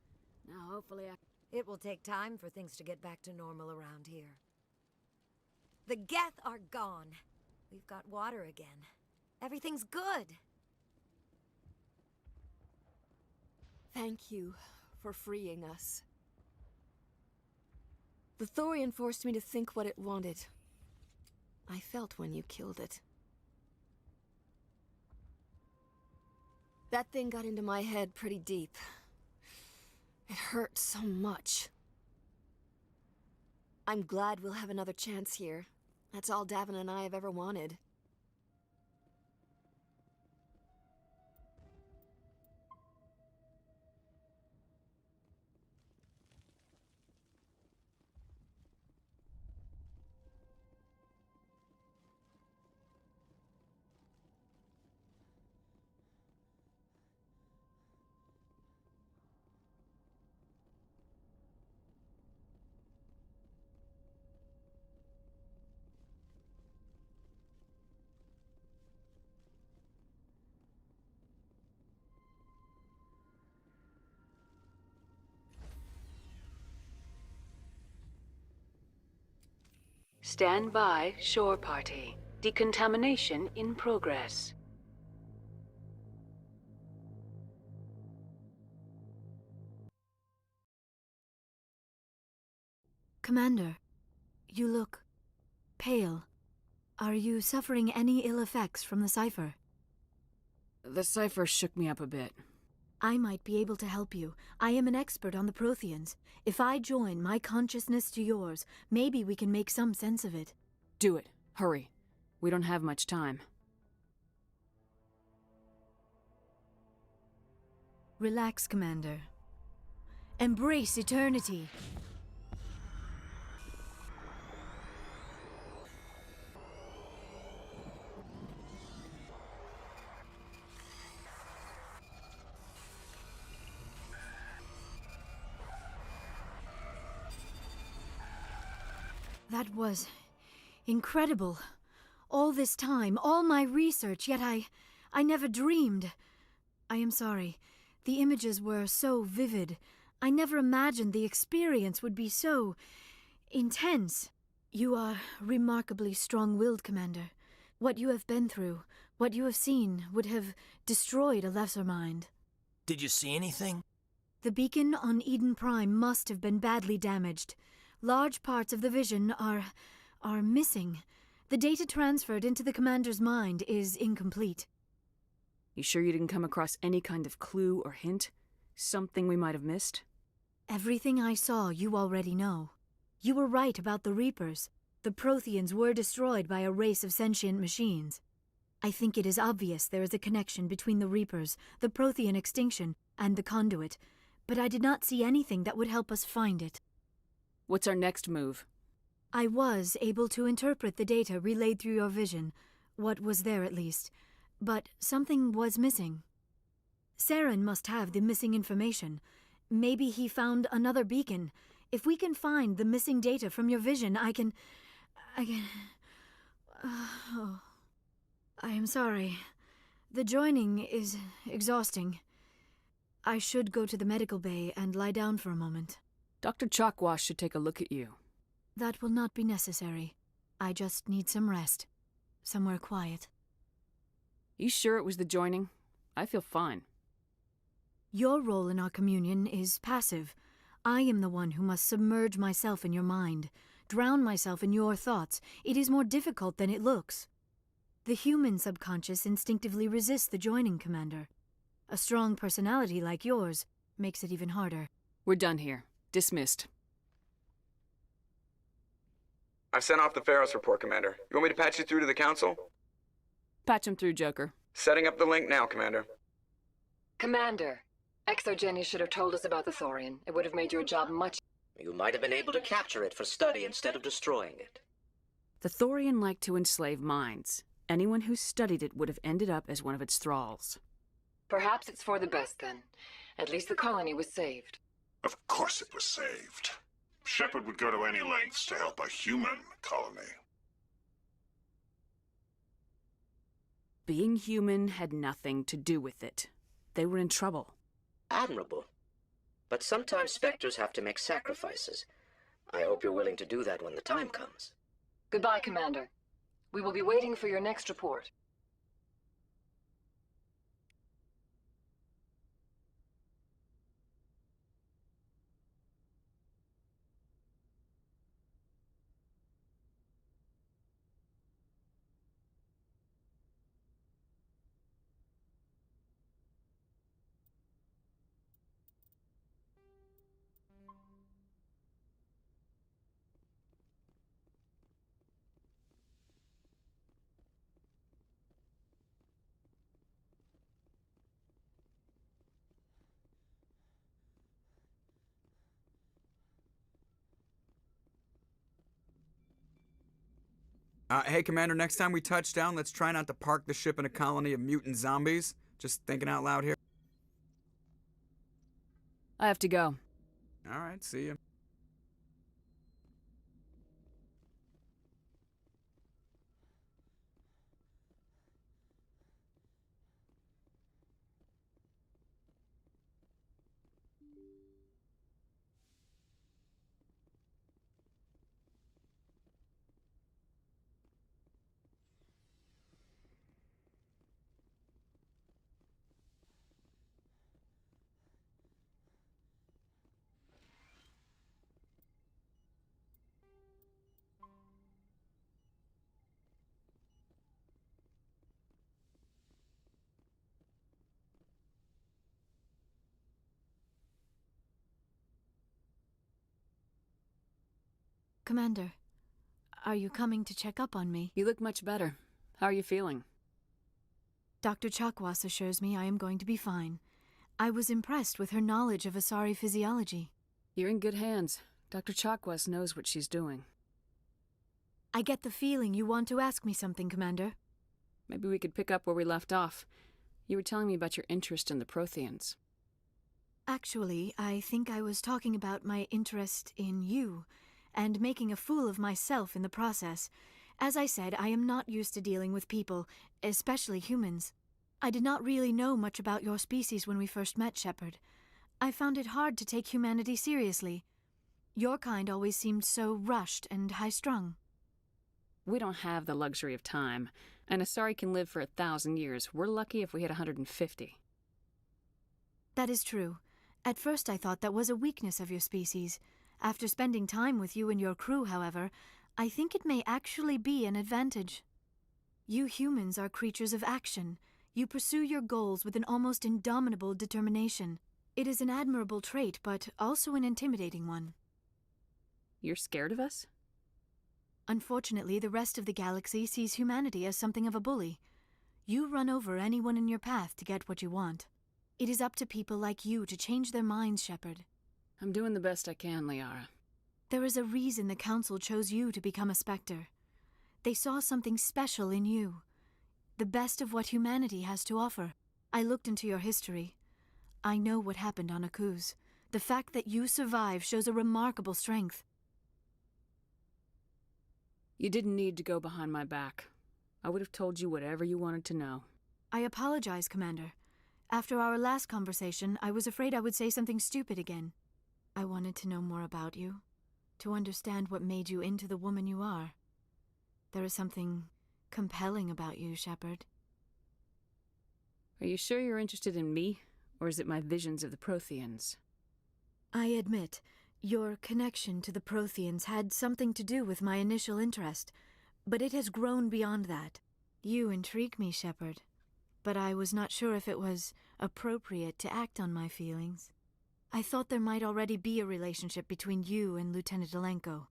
Now hopefully It will take time for things to get back to normal around here. The Geth are gone. We've got water again. Everything's good. Thank you for freeing us. The Thorian forced me to think what it wanted. I felt when you killed it. That thing got into my head pretty deep. It hurt so much. I'm glad we'll have another chance here. That's all Davin and I have ever wanted. Stand by, shore party. Decontamination in progress. Commander, you look pale. Are you suffering any ill effects from the cipher? The cipher shook me up a bit. I might be able to help you. I am an expert on the Protheans. If I join my consciousness to yours, maybe we can make some sense of it. Do it. Hurry. We don't have much time. Relax, Commander. Embrace eternity. That was incredible. All this time, all my research, yet I never dreamed. I am sorry. The images were so vivid. I never imagined the experience would be so intense. You are remarkably strong-willed, Commander. What you have been through, what you have seen, would have destroyed a lesser mind. Did you see anything? The beacon on Eden Prime must have been badly damaged. Large parts of the vision are missing. The data transferred into the Commander's mind is incomplete. You sure you didn't come across any kind of clue or hint? Something we might have missed? Everything I saw you already know. You were right about the Reapers. The Protheans were destroyed by a race of sentient machines. I think it is obvious there is a connection between the Reapers, the Prothean extinction, and the Conduit, but I did not see anything that would help us find it. What's our next move? I was able to interpret the data relayed through your vision, what was there at least, but something was missing. Saren must have the missing information. Maybe he found another beacon. If we can find the missing data from your vision, I can... Oh. I am sorry. The joining is exhausting. I should go to the medical bay and lie down for a moment. Dr. Chalkwash should take a look at you. That will not be necessary. I just need some rest. Somewhere quiet. You sure it was the joining? I feel fine. Your role in our communion is passive. I am the one who must submerge myself in your mind, drown myself in your thoughts. It is more difficult than it looks. The human subconscious instinctively resists the joining, Commander. A strong personality like yours makes it even harder. We're done here. Dismissed. I've sent off the Feros report, Commander. You want me to patch you through to the Council? Patch him through, Joker. Setting up the link now, Commander. Commander, Exogeny should have told us about the Thorian. It would have made your job much... You might have been able to capture it for study instead of destroying it. The Thorian liked to enslave minds. Anyone who studied it would have ended up as one of its thralls. Perhaps it's for the best, then. At least the colony was saved. Of course it was saved. Shepard would go to any lengths to help a human colony. Being human had nothing to do with it. They were in trouble. Admirable. But sometimes Spectres have to make sacrifices. I hope you're willing to do that when the time comes. Goodbye, Commander. We will be waiting for your next report. Hey, Commander, next time we touch down, let's try not to park the ship in a colony of mutant zombies. Just thinking out loud here. I have to go. All right, see ya. Commander, are you coming to check up on me? You look much better. How are you feeling? Dr. Chakwas assures me I am going to be fine. I was impressed with her knowledge of Asari physiology. You're in good hands. Dr. Chakwas knows what she's doing. I get the feeling you want to ask me something, Commander. Maybe we could pick up where we left off. You were telling me about your interest in the Protheans. Actually, I think I was talking about my interest in you, and making a fool of myself in the process. As I said, I am not used to dealing with people, especially humans. I did not really know much about your species when we first met, Shepard. I found it hard to take humanity seriously. Your kind always seemed so rushed and high-strung. We don't have the luxury of time. An Asari can live for 1,000 years. We're lucky if we hit 150. That is true. At first I thought that was a weakness of your species. After spending time with you and your crew, however, I think it may actually be an advantage. You humans are creatures of action. You pursue your goals with an almost indomitable determination. It is an admirable trait, but also an intimidating one. You're scared of us? Unfortunately, the rest of the galaxy sees humanity as something of a bully. You run over anyone in your path to get what you want. It is up to people like you to change their minds, Shepard. I'm doing the best I can, Liara. There is a reason the Council chose you to become a Spectre. They saw something special in you. The best of what humanity has to offer. I looked into your history. I know what happened on Akuz. The fact that you survived shows a remarkable strength. You didn't need to go behind my back. I would have told you whatever you wanted to know. I apologize, Commander. After our last conversation, I was afraid I would say something stupid again. I wanted to know more about you, to understand what made you into the woman you are. There is something compelling about you, Shepard. Are you sure you're interested in me, or is it my visions of the Protheans? I admit, your connection to the Protheans had something to do with my initial interest, but it has grown beyond that. You intrigue me, Shepard, but I was not sure if it was appropriate to act on my feelings. I thought there might already be a relationship between you and Lieutenant Alenko.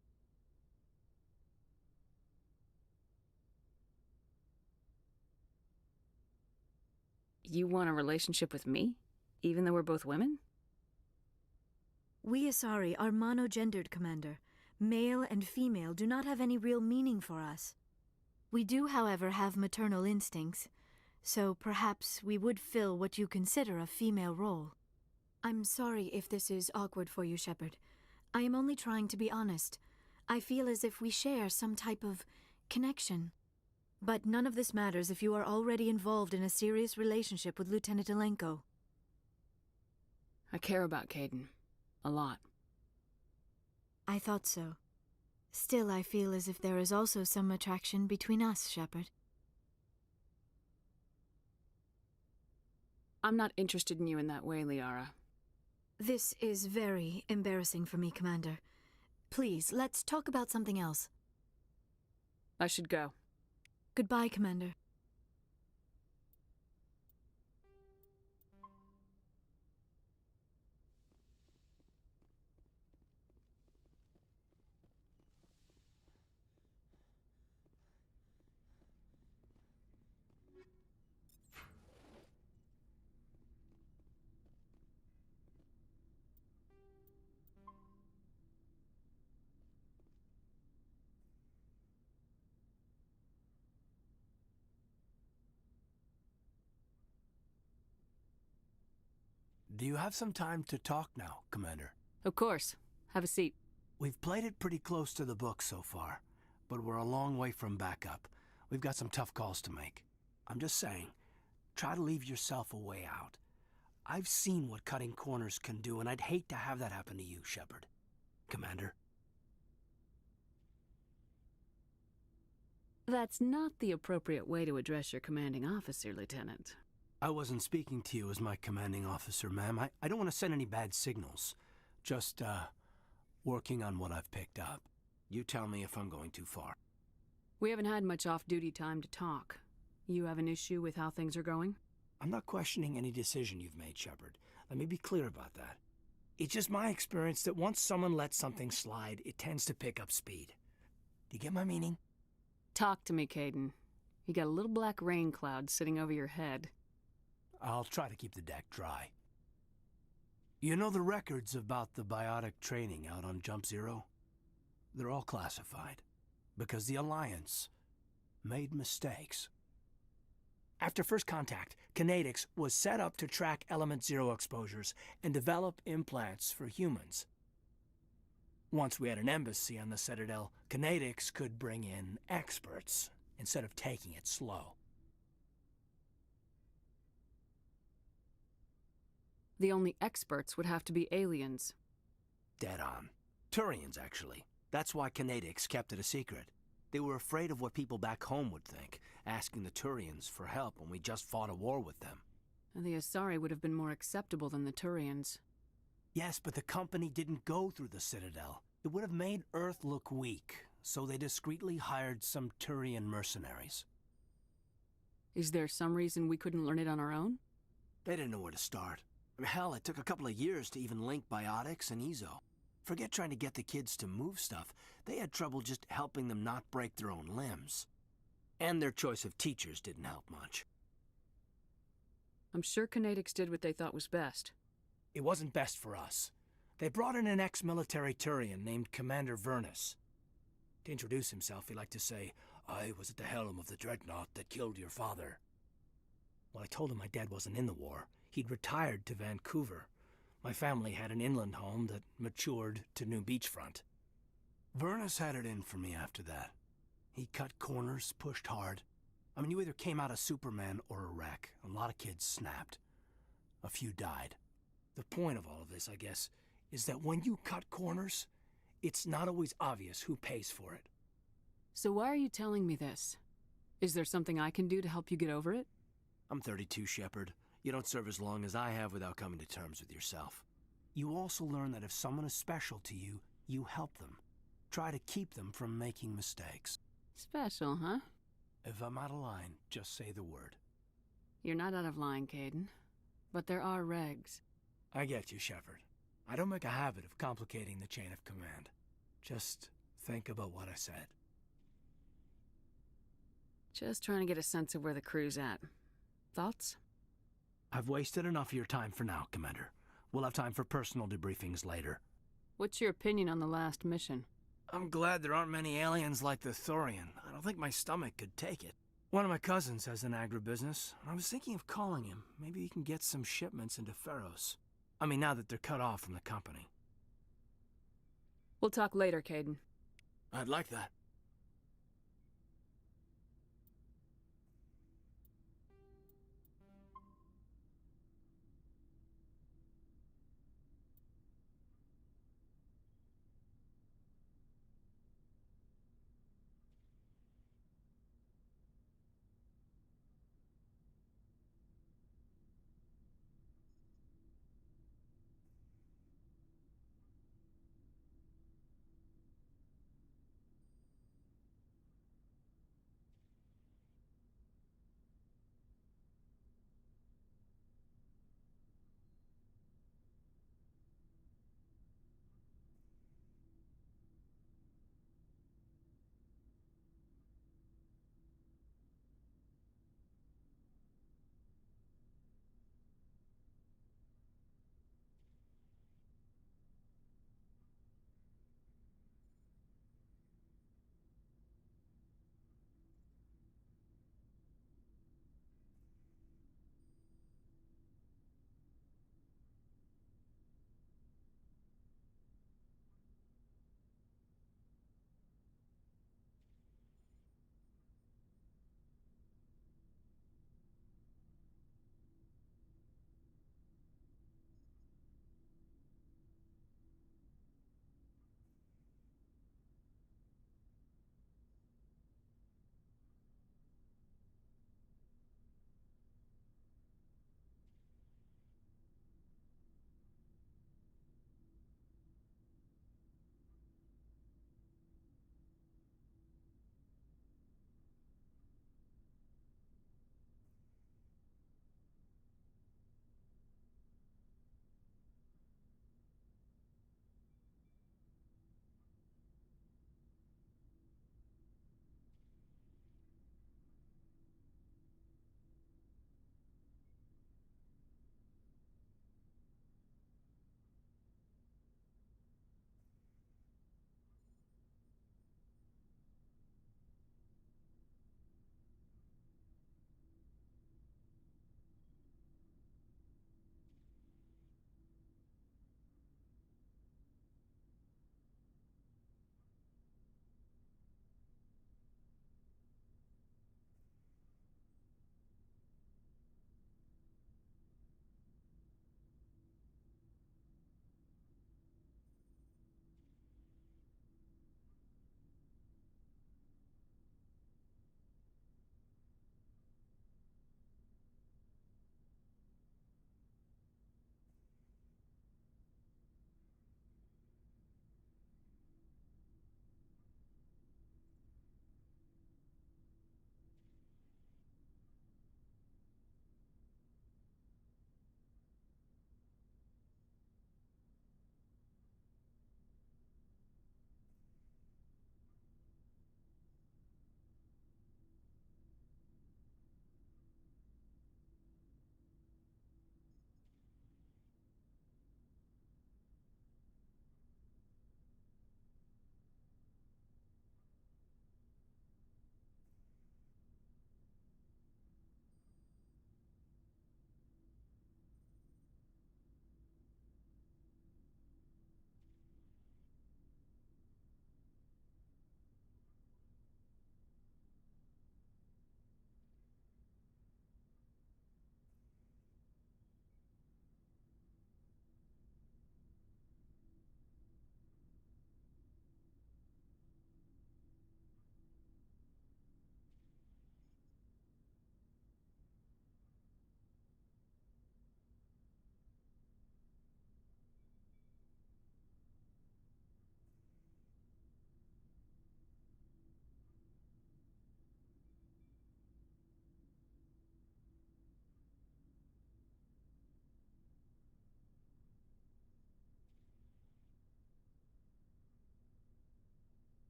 You want a relationship with me, even though we're both women? We Asari are monogendered, Commander. Male and female do not have any real meaning for us. We do, however, have maternal instincts, so perhaps we would fill what you consider a female role. I'm sorry if this is awkward for you, Shepard. I am only trying to be honest. I feel as if we share some type of connection. But none of this matters if you are already involved in a serious relationship with Lieutenant Alenko. I care about Kaidan. A lot. I thought so. Still, I feel as if there is also some attraction between us, Shepard. I'm not interested in you in that way, Liara. This is very embarrassing for me, Commander. Please, let's talk about something else. I should go. Goodbye, Commander. Do you have some time to talk now, Commander? Of course. Have a seat. We've played it pretty close to the book so far, but we're a long way from backup. We've got some tough calls to make. I'm just saying, try to leave yourself a way out. I've seen what cutting corners can do, and I'd hate to have that happen to you, Shepard. Commander? That's not the appropriate way to address your commanding officer, Lieutenant. I wasn't speaking to you as my commanding officer, ma'am. I don't want to send any bad signals. Just, working on what I've picked up. You tell me if I'm going too far. We haven't had much off-duty time to talk. You have an issue with how things are going? I'm not questioning any decision you've made, Shepard. Let me be clear about that. It's just my experience that once someone lets something slide, it tends to pick up speed. Do you get my meaning? Talk to me, Kaidan. You got a little black rain cloud sitting over your head. I'll try to keep the deck dry. You know the records about the biotic training out on Jump Zero? They're all classified, because the Alliance made mistakes. After first contact, Kinetics was set up to track Element Zero exposures and develop implants for humans. Once we had an embassy on the Citadel, Kinetics could bring in experts instead of taking it slow. The only experts would have to be aliens. Dead on. Turians, actually. That's why Kinetics kept it a secret. They were afraid of what people back home would think, asking the Turians for help when we just fought a war with them. And the Asari would have been more acceptable than the Turians. Yes, but the company didn't go through the Citadel. It would have made Earth look weak, so they discreetly hired some Turian mercenaries. Is there some reason we couldn't learn it on our own? They didn't know where to start. Hell, it took a couple of years to even link biotics and Ezo. Forget trying to get the kids to move stuff. They had trouble just helping them not break their own limbs. And their choice of teachers didn't help much. I'm sure Kinetics did what they thought was best. It wasn't best for us. They brought in an ex-military Turian named Commander Vernus. To introduce himself, he liked to say, "I was at the helm of the dreadnought that killed your father." Well, I told him my dad wasn't in the war. He'd retired to Vancouver. My family had an inland home that matured to New Beachfront. Vernus had it in for me after that. He cut corners, pushed hard. I mean, you either came out a Superman or a wreck. A lot of kids snapped. A few died. The point of all of this, I guess, is that when you cut corners, it's not always obvious who pays for it. So why are you telling me this? Is there something I can do to help you get over it? I'm 32, Shepard. You don't serve as long as I have without coming to terms with yourself. You also learn that if someone is special to you, you help them. Try to keep them from making mistakes. Special, huh? If I'm out of line, just say the word. You're not out of line, Caden. But there are regs. I get you, Shepard. I don't make a habit of complicating the chain of command. Just think about what I said. Just trying to get a sense of where the crew's at. Thoughts? I've wasted enough of your time for now, Commander. We'll have time for personal debriefings later. What's your opinion on the last mission? I'm glad there aren't many aliens like the Thorian. I don't think my stomach could take it. One of my cousins has an agribusiness, and I was thinking of calling him. Maybe he can get some shipments into Feros. I mean, now that they're cut off from the company. We'll talk later, Caden. I'd like that.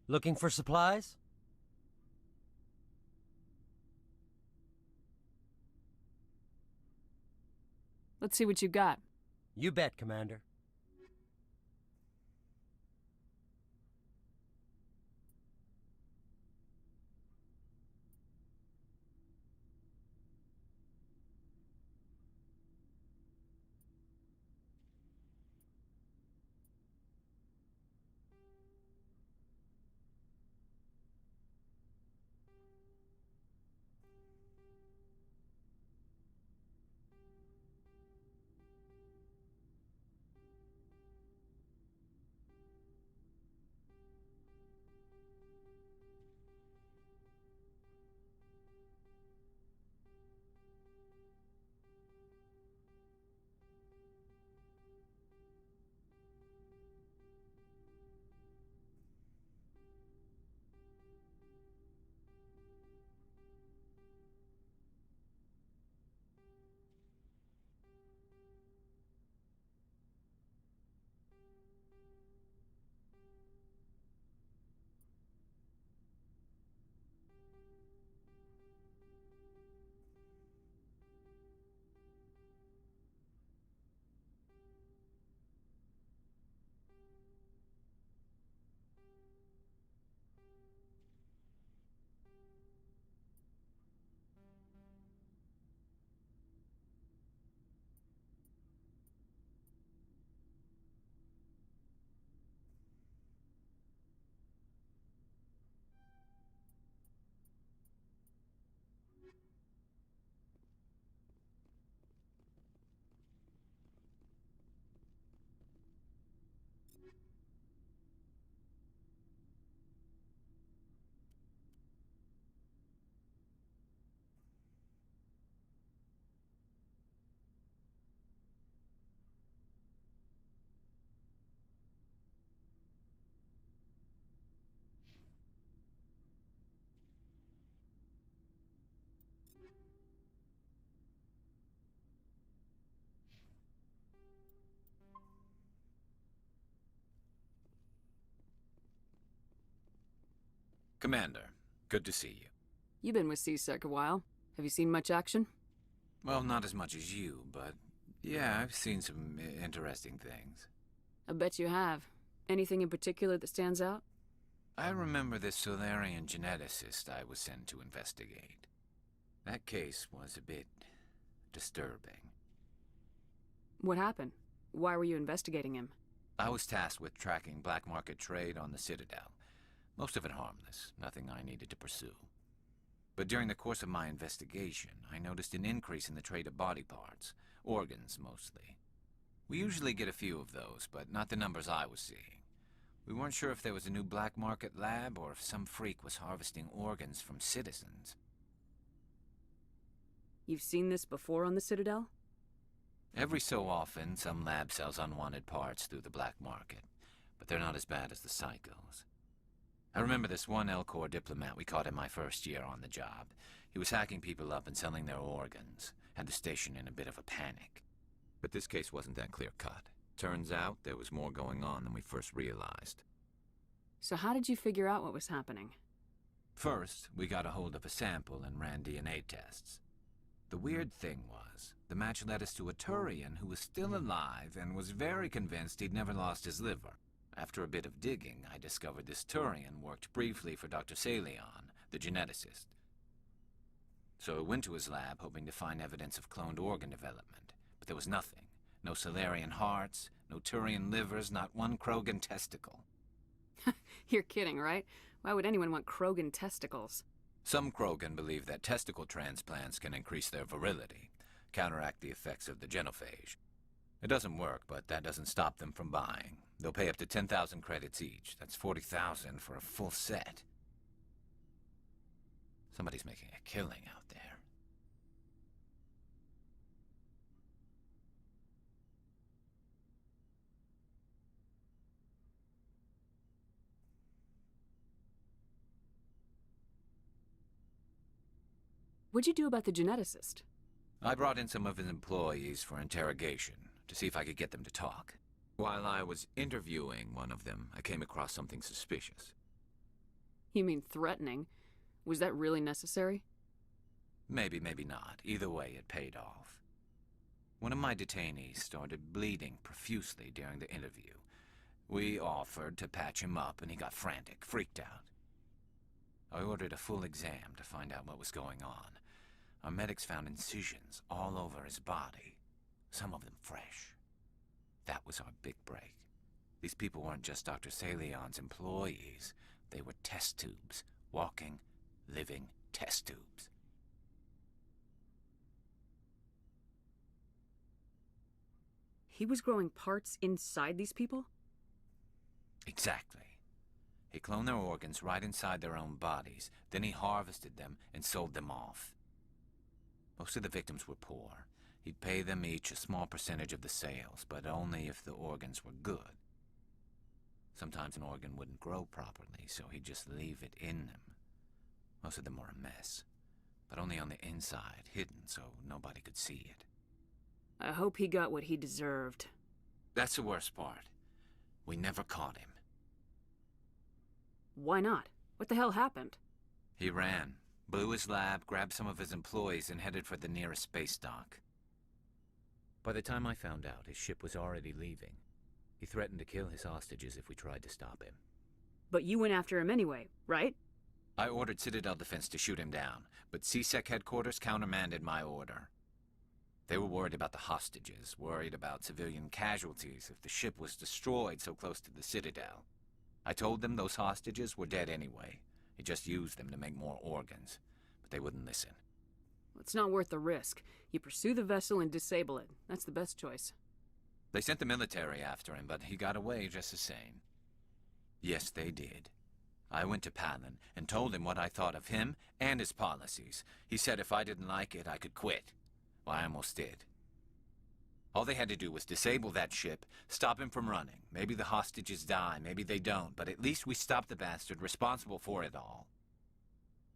Looking for supplies? Let's see what you got. You bet, Commander. Commander, good to see you. You've been with C-Sec a while. Have you seen much action? Well, not as much as you, but yeah, I've seen some interesting things. I bet you have. Anything in particular that stands out? I remember this Solarian geneticist I was sent to investigate. That case was a bit disturbing. What happened? Why were you investigating him? I was tasked with tracking black market trade on the Citadel. Most of it harmless, nothing I needed to pursue. But during the course of my investigation, I noticed an increase in the trade of body parts, organs mostly. We usually get a few of those, but not the numbers I was seeing. We weren't sure if there was a new black market lab or if some freak was harvesting organs from citizens. You've seen this before on the Citadel? Every so often, some lab sells unwanted parts through the black market, but they're not as bad as the psychos. I remember this one L-Corps diplomat we caught in my first year on the job. He was hacking people up and selling their organs, had the station in a bit of a panic. But this case wasn't that clear-cut. Turns out there was more going on than we first realized. So how did you figure out what was happening? First, we got a hold of a sample and ran DNA tests. The weird thing was, the match led us to a Turian who was still alive and was very convinced he'd never lost his liver. After a bit of digging, I discovered this Turian worked briefly for Dr. Salion, the geneticist. So I went to his lab hoping to find evidence of cloned organ development, but there was nothing. No Solarian hearts, no Turian livers, not one Krogan testicle. You're kidding, right? Why would anyone want Krogan testicles? Some Krogan believe that testicle transplants can increase their virility, counteract the effects of the genophage. It doesn't work, but that doesn't stop them from buying. They'll pay up to 10,000 credits each. That's 40,000 for a full set. Somebody's making a killing out there. What'd you do about the geneticist? I brought in some of his employees for interrogation, to see if I could get them to talk. While I was interviewing one of them, I came across something suspicious. You mean threatening? Was that really necessary? Maybe, maybe not. Either way, it paid off. One of my detainees started bleeding profusely during the interview. We offered to patch him up, and he got frantic, freaked out. I ordered a full exam to find out what was going on. Our medics found incisions all over his body, some of them fresh. That was our big break. These people weren't just Dr. Salion's employees. They were test tubes, walking, living test tubes. He was growing parts inside these people? Exactly. He cloned their organs right inside their own bodies. Then he harvested them and sold them off. Most of the victims were poor. He'd pay them each a small percentage of the sales, but only if the organs were good. Sometimes an organ wouldn't grow properly, so he'd just leave it in them. Most of them were a mess, but only on the inside, hidden so nobody could see it. I hope he got what he deserved. That's the worst part. We never caught him. Why not? What the hell happened? He ran, blew his lab, grabbed some of his employees, and headed for the nearest space dock. By the time I found out, his ship was already leaving. He threatened to kill his hostages if we tried to stop him. But you went after him anyway, right? I ordered Citadel Defense to shoot him down, but CSEC headquarters countermanded my order. They were worried about the hostages, worried about civilian casualties if the ship was destroyed so close to the Citadel. I told them those hostages were dead anyway. He just used them to make more organs, but they wouldn't listen. It's not worth the risk. You pursue the vessel and disable it. That's the best choice. They sent the military after him, but he got away just the same. Yes, they did. I went to Palin and told him what I thought of him and his policies. He said if I didn't like it, I could quit. Well, I almost did. All they had to do was disable that ship, stop him from running. Maybe the hostages die, maybe they don't, but at least we stopped the bastard responsible for it all.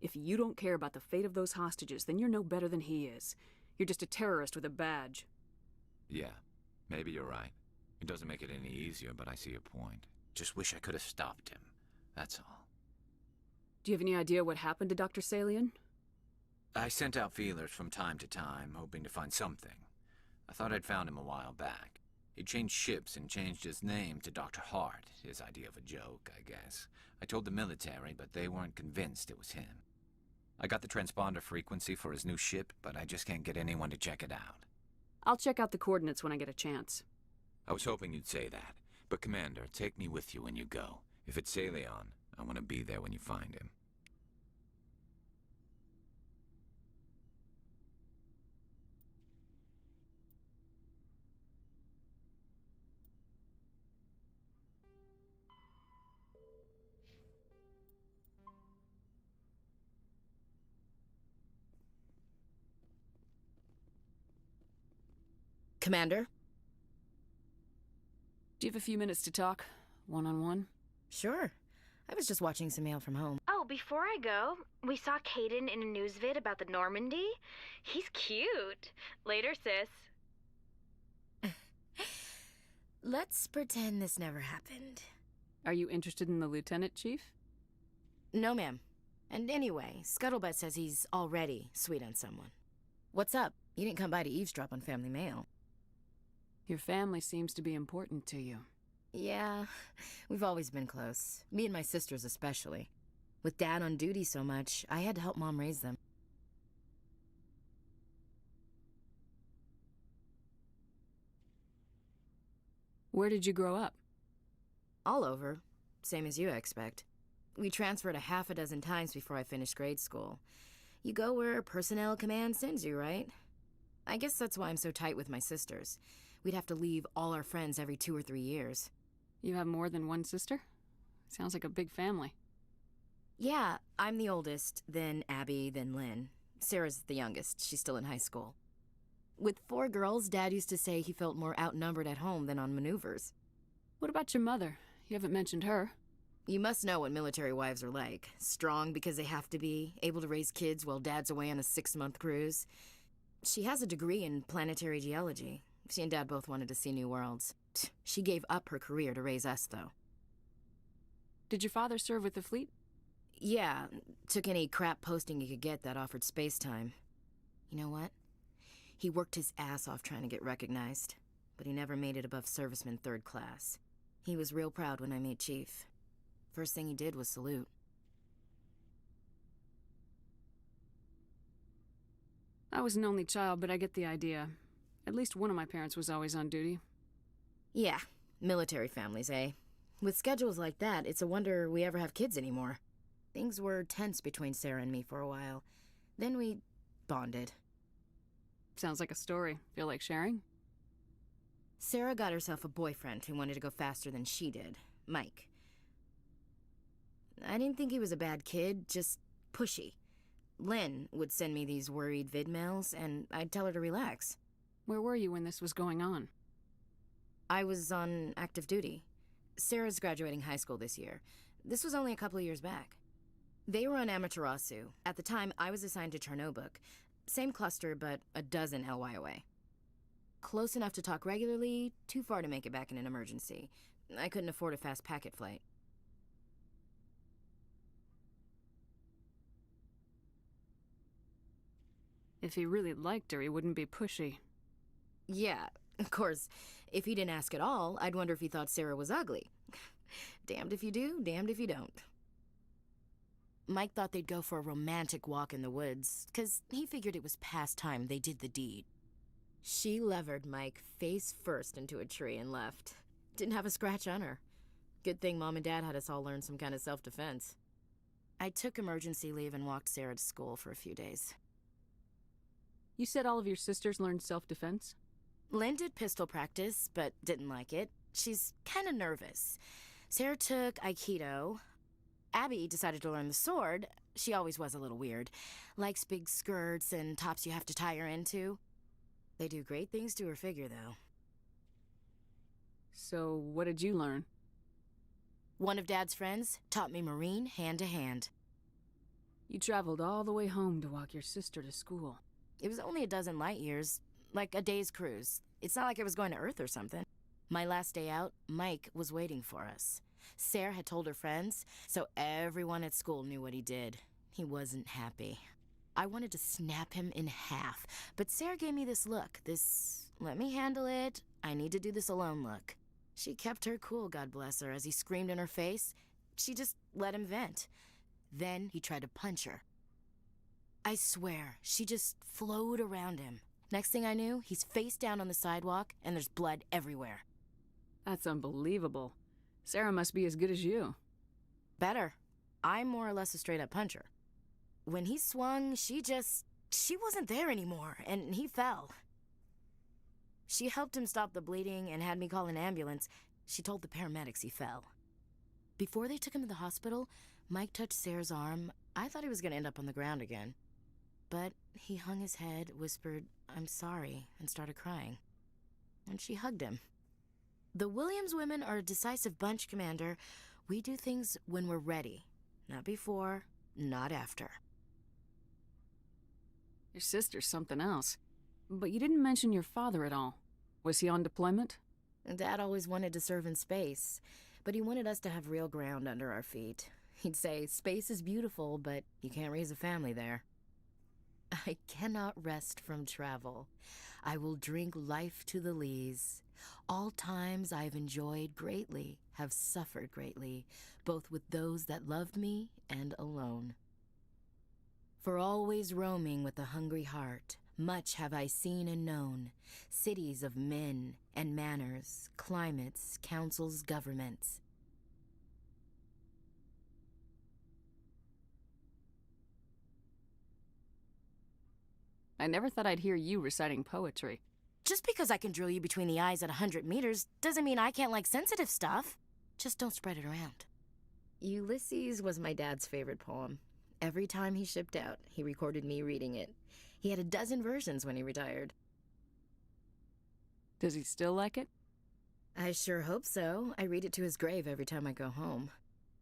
If you don't care about the fate of those hostages, then you're no better than he is. You're just a terrorist with a badge. Yeah, maybe you're right. It doesn't make it any easier, but I see your point. Just wish I could have stopped him. That's all. Do you have any idea what happened to Dr. Salion? I sent out feelers from time to time, hoping to find something. I thought I'd found him a while back. He changed ships and changed his name to Dr. Hart, his idea of a joke, I guess. I told the military, but they weren't convinced it was him. I got the transponder frequency for his new ship, but I just can't get anyone to check it out. I'll check out the coordinates when I get a chance. I was hoping you'd say that. But Commander, take me with you when you go. If it's Salion, I want to be there when you find him. Commander? Do you have a few minutes to talk? One-on-one? Sure. I was just watching some mail from home. Oh, before I go, we saw Caden in a news vid about the Normandy. He's cute. Later, sis. Let's pretend this never happened. Are you interested in the Lieutenant, Chief? No, ma'am. And anyway, Scuttlebutt says he's already sweet on someone. What's up? You didn't come by to eavesdrop on family mail. Your family seems to be important to you. Yeah, we've always been close. Me and my sisters especially. With Dad on duty so much, I had to help Mom raise them. Where did you grow up? All over. Same as you, I expect. We transferred a half a dozen times before I finished grade school. You go where personnel command sends you, right? I guess that's why I'm so tight with my sisters. We'd have to leave all our friends every 2 or 3 years. You have more than one sister? Sounds like a big family. Yeah, I'm the oldest, then Abby, then Lynn. Sarah's the youngest. She's still in high school. With 4 girls, Dad used to say he felt more outnumbered at home than on maneuvers. What about your mother? You haven't mentioned her. You must know what military wives are like. Strong because they have to be, able to raise kids while Dad's away on a 6-month cruise. She has a degree in planetary geology. She and Dad both wanted to see new worlds. She gave up her career to raise us, though. Did your father serve with the fleet? Yeah, took any crap posting he could get that offered space time. You know what? He worked his ass off trying to get recognized, but he never made it above serviceman 3rd class. He was real proud when I made chief. First thing he did was salute. I was an only child, but I get the idea. At least one of my parents was always on duty. Yeah, military families, eh? With schedules like that, it's a wonder we ever have kids anymore. Things were tense between Sarah and me for a while. Then we bonded. Sounds like a story. Feel like sharing? Sarah got herself a boyfriend who wanted to go faster than she did, Mike. I didn't think he was a bad kid, just pushy. Lynn would send me these worried vidmails, and I'd tell her to relax. Where were you when this was going on? I was on active duty. Sarah's graduating high school this year. This was only a couple of years back. They were on Amaterasu. At the time, I was assigned to Chernobog. Same cluster, but a dozen LY away. Close enough to talk regularly, too far to make it back in an emergency. I couldn't afford a fast packet flight. If he really liked her, he wouldn't be pushy. Yeah, of course. If he didn't ask at all, I'd wonder if he thought Sarah was ugly. Damned if you do, damned if you don't. Mike thought they'd go for a romantic walk in the woods, 'cause he figured it was past time they did the deed. She levered Mike face first into a tree and left. Didn't have a scratch on her. Good thing Mom and Dad had us all learn some kind of self-defense. I took emergency leave and walked Sarah to school for a few days. You said all of your sisters learned self-defense? Lynn did pistol practice, but didn't like it. She's kind of nervous. Sarah took Aikido. Abby decided to learn the sword. She always was a little weird. Likes big skirts and tops you have to tie her into. They do great things to her figure, though. So, what did you learn? One of Dad's friends taught me Marine hand-to-hand. You traveled all the way home to walk your sister to school. It was only a dozen light years, like a day's cruise. It's not like I was going to Earth or something. My last day out, Mike was waiting for us. Sarah had told her friends, so everyone at school knew what he did. He wasn't happy. I wanted to snap him in half, but Sarah gave me this look, this let me handle it, I need to do this alone look. She kept her cool, God bless her, as he screamed in her face. She just let him vent. Then he tried to punch her. I swear, she just flowed around him. Next thing I knew, he's face down on the sidewalk, and there's blood everywhere. That's unbelievable. Sarah must be as good as you. Better. I'm more or less a straight-up puncher. When he swung, she wasn't there anymore, and he fell. She helped him stop the bleeding and had me call an ambulance. She told the paramedics he fell. Before they took him to the hospital, Mike touched Sarah's arm. I thought he was going to end up on the ground again. But he hung his head, whispered, "I'm sorry," and started crying. And she hugged him. The Williams women are a decisive bunch, Commander. We do things when we're ready. Not before, not after. Your sister's something else. But you didn't mention your father at all. Was he on deployment? Dad always wanted to serve in space, but he wanted us to have real ground under our feet. He'd say, space is beautiful, but you can't raise a family there. I cannot rest from travel. I will drink life to the lees. All times I've enjoyed greatly, have suffered greatly, both with those that loved me and alone. For always roaming with a hungry heart, much have I seen and known, cities of men and manners, climates, councils, governments. I never thought I'd hear you reciting poetry. Just because I can drill you between the eyes at 100 meters doesn't mean I can't like sensitive stuff. Just don't spread it around. Ulysses was my dad's favorite poem. Every time he shipped out, he recorded me reading it. He had a dozen versions when he retired. Does he still like it? I sure hope so. I read it to his grave every time I go home.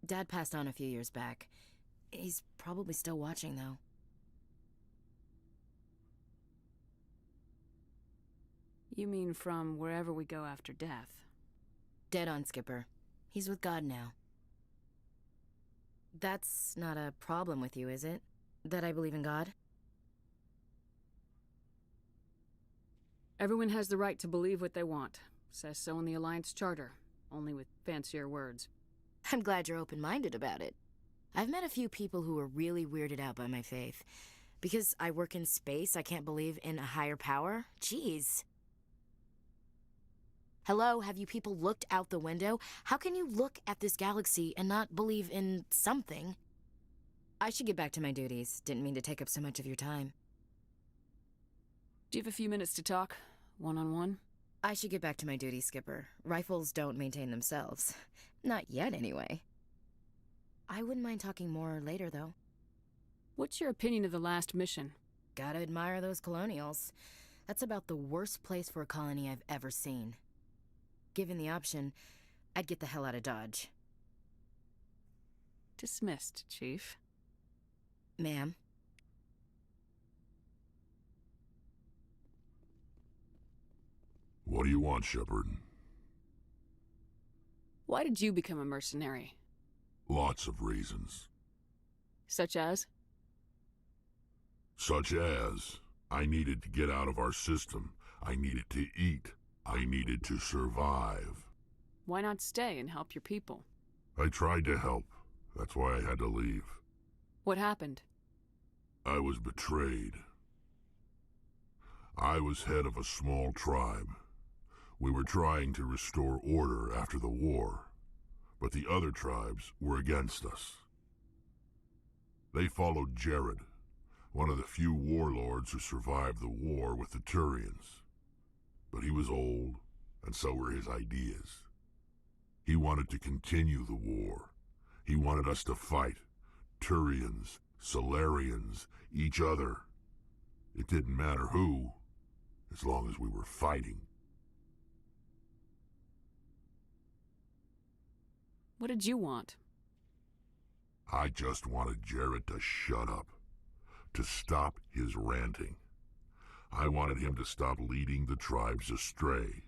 Dad passed on a few years back. He's probably still watching, though. You mean from wherever we go after death? Dead on, Skipper. He's with God now. That's not a problem with you, is it? That I believe in God? Everyone has the right to believe what they want. Says so in the Alliance Charter, only with fancier words. I'm glad you're open-minded about it. I've met a few people who are really weirded out by my faith. Because I work in space, I can't believe in a higher power? Jeez. Hello, have you people looked out the window? How can you look at this galaxy and not believe in something? I should get back to my duties. Didn't mean to take up so much of your time. Do you have a few minutes to talk? One-on-one? I should get back to my duties, Skipper. Rifles don't maintain themselves. Not yet, anyway. I wouldn't mind talking more later, though. What's your opinion of the last mission? Gotta admire those colonials. That's about the worst place for a colony I've ever seen. Given the option, I'd get the hell out of Dodge. Dismissed, Chief. Ma'am? What do you want, Shepard? Why did you become a mercenary? Lots of reasons. Such as? Such as, I needed to get out of our system. I needed to eat. I needed to survive. Why not stay and help your people? I tried to help. That's why I had to leave. What happened? I was betrayed. I was head of a small tribe. We were trying to restore order after the war, but the other tribes were against us. They followed Jared, one of the few warlords who survived the war with the Turians. But he was old, and so were his ideas. He wanted to continue the war. He wanted us to fight. Turians, Solarians, each other. It didn't matter who, as long as we were fighting. What did you want? I just wanted Jared to shut up, to stop his ranting. I wanted him to stop leading the tribes astray.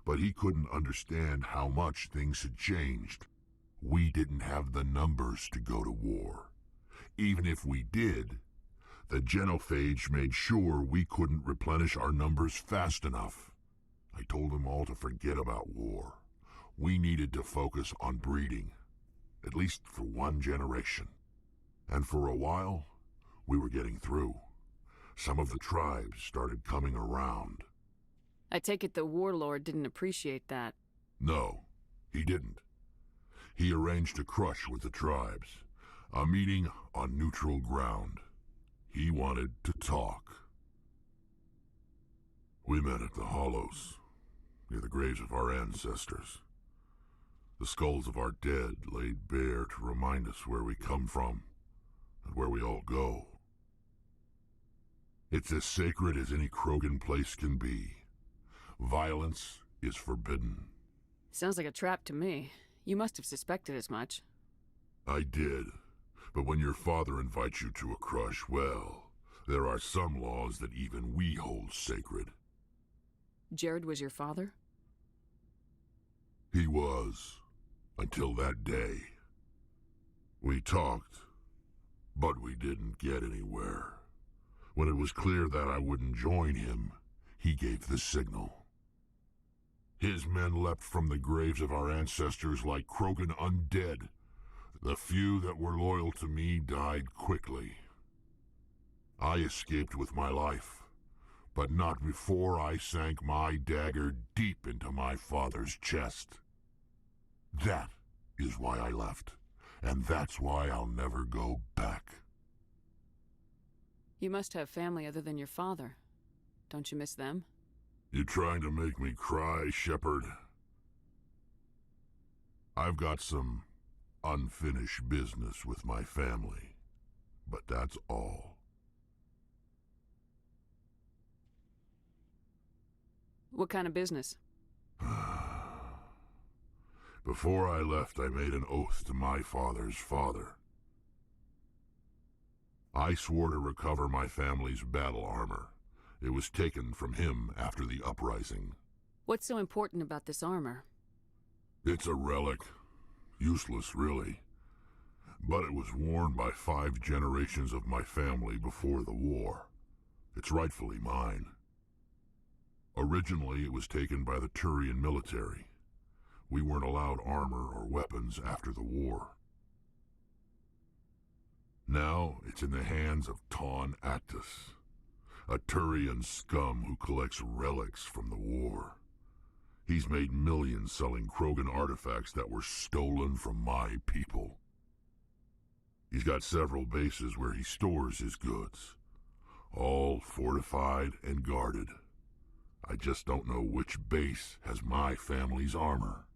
But he couldn't understand how much things had changed. We didn't have the numbers to go to war. Even if we did, the genophage made sure we couldn't replenish our numbers fast enough. I told them all to forget about war. We needed to focus on breeding, at least for one generation. And for a while, we were getting through. Some of the tribes started coming around. I take it the warlord didn't appreciate that. No, he didn't. He arranged a crush with the tribes, a meeting on neutral ground. He wanted to talk. We met at the Hollows, near the graves of our ancestors. The skulls of our dead laid bare to remind us where we come from and where we all go. It's as sacred as any Krogan place can be. Violence is forbidden. Sounds like a trap to me. You must have suspected as much. I did. But when your father invites you to a crush, well, there are some laws that even we hold sacred. Jared was your father? He was, until that day. We talked, but we didn't get anywhere. When it was clear that I wouldn't join him, he gave the signal. His men leapt from the graves of our ancestors like Krogan undead. The few that were loyal to me died quickly. I escaped with my life, but not before I sank my dagger deep into my father's chest. That is why I left, and that's why I'll never go back. You must have family other than your father. Don't you miss them? You trying to make me cry, Shepard? I've got some unfinished business with my family, but that's all. What kind of business? Before I left, I made an oath to my father's father. I swore to recover my family's battle armor. It was taken from him after the uprising. What's so important about this armor? It's a relic. Useless, really. But it was worn by 5 generations of my family before the war. It's rightfully mine. Originally, it was taken by the Turian military. We weren't allowed armor or weapons after the war. Now, it's in the hands of Taun Actus, a Turian scum who collects relics from the war. He's made millions selling Krogan artifacts that were stolen from my people. He's got several bases where he stores his goods, all fortified and guarded. I just don't know which base has my family's armor.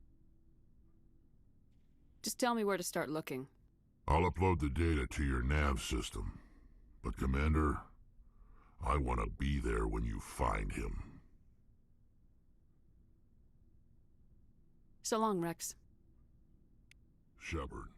Just tell me where to start looking. I'll upload the data to your nav system. But Commander, I want to be there when you find him. So long, Rex. Shepard.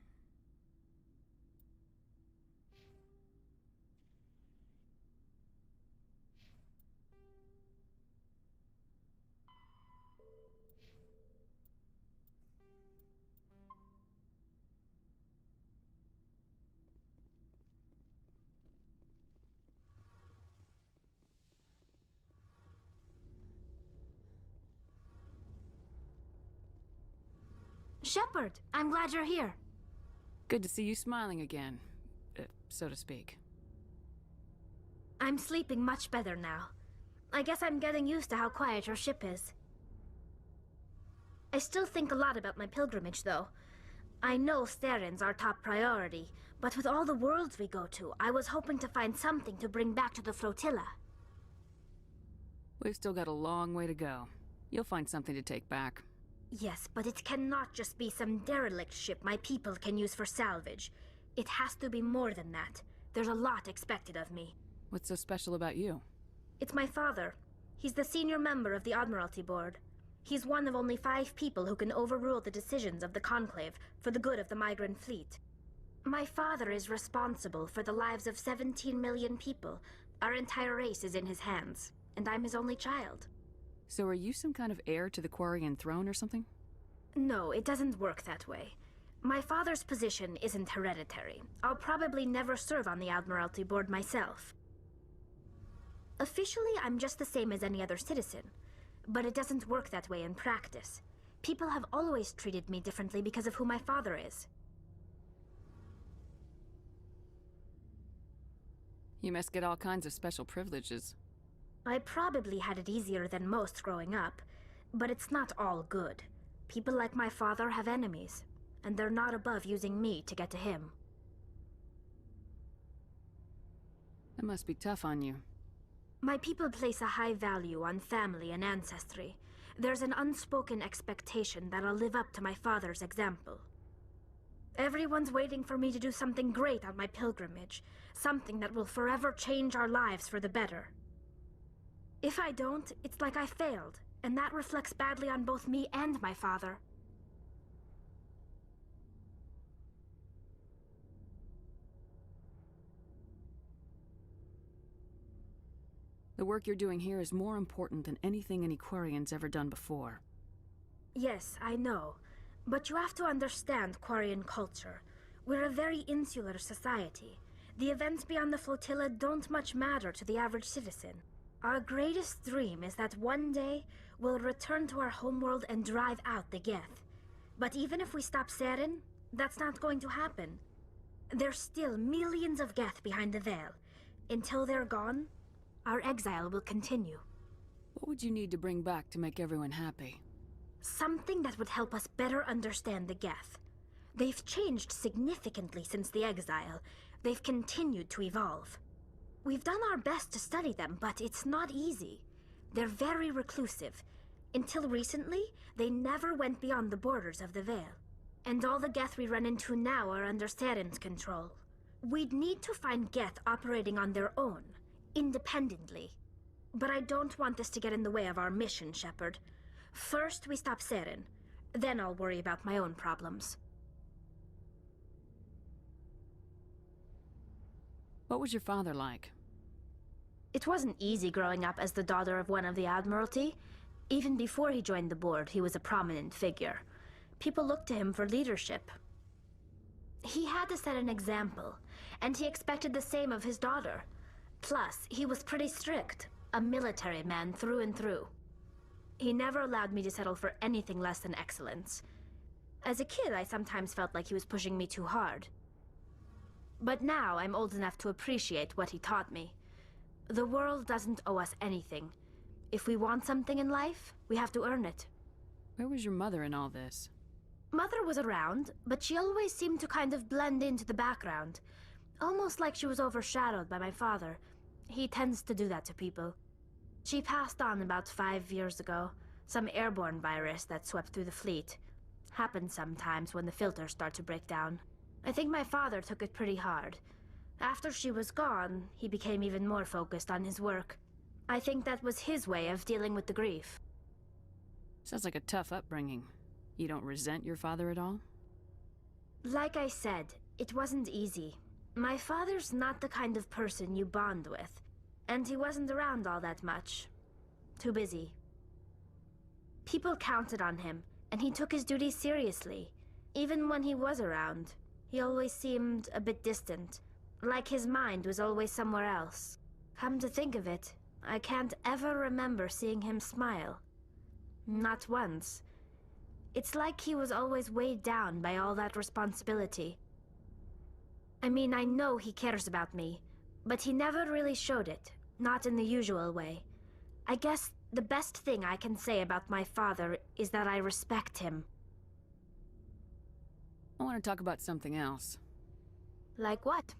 Shepard, I'm glad you're here. Good to see you smiling again, so to speak. I'm sleeping much better now. I guess I'm getting used to how quiet your ship is. I still think a lot about my pilgrimage, though. I know Saren's our top priority, but with all the worlds we go to, I was hoping to find something to bring back to the flotilla. We've still got a long way to go. You'll find something to take back. Yes, but it cannot just be some derelict ship my people can use for salvage. It has to be more than that. There's a lot expected of me. What's so special about you? It's my father. He's the senior member of the Admiralty Board. He's one of only 5 people who can overrule the decisions of the Conclave for the good of the migrant fleet. My father is responsible for the lives of 17 million people. Our entire race is in his hands, and I'm his only child. So are you some kind of heir to the Quarian throne or something? No, it doesn't work that way. My father's position isn't hereditary. I'll probably never serve on the Admiralty Board myself. Officially, I'm just the same as any other citizen. But it doesn't work that way in practice. People have always treated me differently because of who my father is. You must get all kinds of special privileges. I probably had it easier than most growing up, but it's not all good. People like my father have enemies, and they're not above using me to get to him. That must be tough on you. My people place a high value on family and ancestry. There's an unspoken expectation that I'll live up to my father's example. Everyone's waiting for me to do something great on my pilgrimage, something that will forever change our lives for the better. If I don't, it's like I failed, and that reflects badly on both me and my father. The work you're doing here is more important than anything any Quarian's ever done before. Yes, I know. But you have to understand Quarian culture. We're a very insular society. The events beyond the flotilla don't much matter to the average citizen. Our greatest dream is that one day we'll return to our homeworld and drive out the Geth. But even if we stop Saren, that's not going to happen. There's still millions of Geth behind the veil. Until they're gone, our exile will continue. What would you need to bring back to make everyone happy? Something that would help us better understand the Geth. They've changed significantly since the exile. They've continued to evolve. We've done our best to study them, but it's not easy. They're very reclusive. Until recently, they never went beyond the borders of the Veil. And all the Geth we run into now are under Saren's control. We'd need to find Geth operating on their own, independently. But I don't want this to get in the way of our mission, Shepard. First, we stop Saren. Then I'll worry about my own problems. What was your father like? It wasn't easy growing up as the daughter of one of the Admiralty. Even before he joined the board, he was a prominent figure. People looked to him for leadership. He had to set an example, and he expected the same of his daughter. Plus, he was pretty strict, a military man through and through. He never allowed me to settle for anything less than excellence. As a kid, I sometimes felt like he was pushing me too hard. But now I'm old enough to appreciate what he taught me. The world doesn't owe us anything. If we want something in life, we have to earn it. Where was your mother in all this? Mother was around, but she always seemed to kind of blend into the background. Almost like she was overshadowed by my father. He tends to do that to people. She passed on about 5 years ago. Some airborne virus that swept through the fleet. Happens sometimes when the filters start to break down. I think my father took it pretty hard. After she was gone, he became even more focused on his work. I think that was his way of dealing with the grief. Sounds like a tough upbringing. You don't resent your father at all? Like I said, it wasn't easy. My father's not the kind of person you bond with, and he wasn't around all that much. Too busy. People counted on him, and he took his duties seriously. Even when he was around, he always seemed a bit distant, like his mind was always somewhere else. Come to think of it, I can't ever remember seeing him smile. Not once. It's like he was always weighed down by all that responsibility. I mean, I know he cares about me, but he never really showed it, not in the usual way. I guess the best thing I can say about my father is that I respect him. I want to talk about something else. Like what?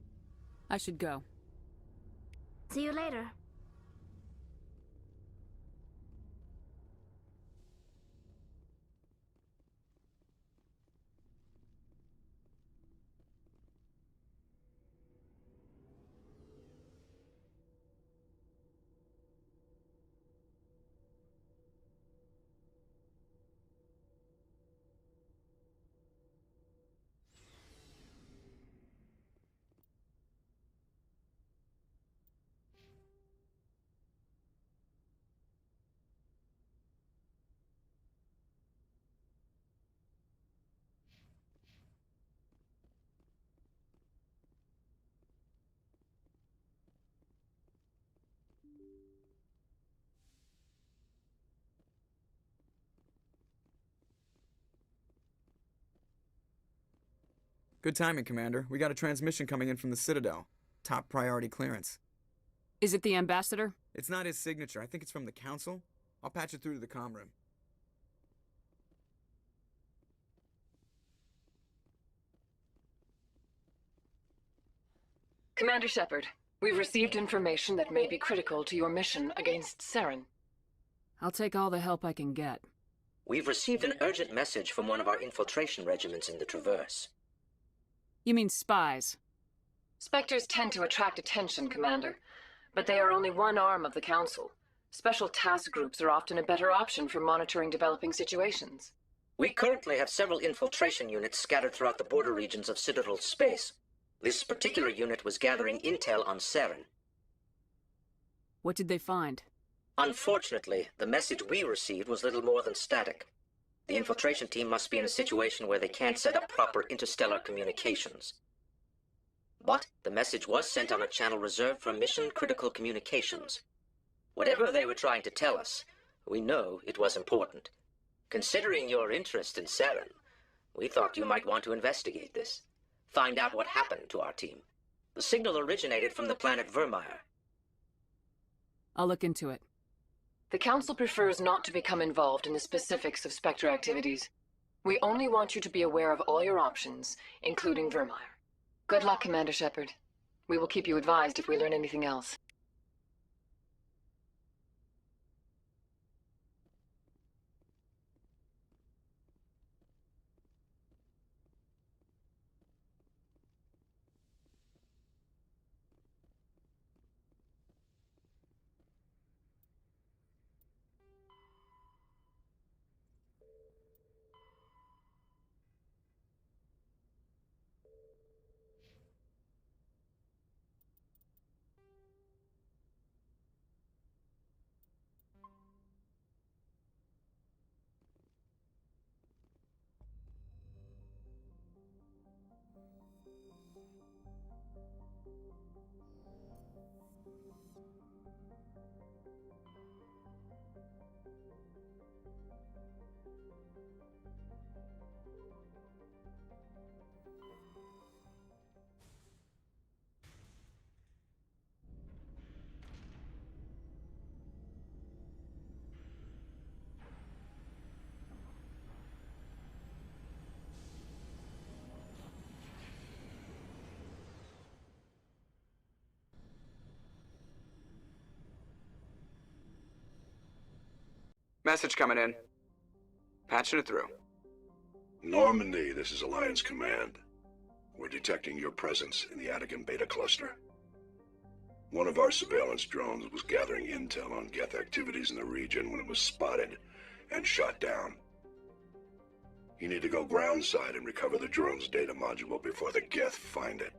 I should go. See you later. Good timing, Commander. We got a transmission coming in from the Citadel. Top priority clearance. Is it the ambassador? It's not his signature. I think it's from the Council. I'll patch it through to the comm room. Commander Shepard, we've received information that may be critical to your mission against Saren. I'll take all the help I can get. We've received an urgent message from one of our infiltration regiments in the Traverse. You mean spies? Spectres tend to attract attention, Commander, but they are only one arm of the Council. Special task groups are often a better option for monitoring developing situations. We currently have several infiltration units scattered throughout the border regions of Citadel space. This particular unit was gathering intel on Saren. What did they find? Unfortunately, the message we received was little more than static. The infiltration team must be in a situation where they can't set up proper interstellar communications. But the message was sent on a channel reserved for mission-critical communications. Whatever they were trying to tell us, we know it was important. Considering your interest in Saren, we thought you might want to investigate this. Find out what happened to our team. The signal originated from the planet Vermeer. I'll look into it. The Council prefers not to become involved in the specifics of Spectre activities. We only want you to be aware of all your options, including Vermeer. Good luck, Commander Shepard. We will keep you advised if we learn anything else. Message coming in. Patching it through. Normandy, this is Alliance Command. We're detecting your presence in the Attican Beta Cluster. One of our surveillance drones was gathering intel on Geth activities in the region when it was spotted and shot down. You need to go groundside and recover the drone's data module before the Geth find it.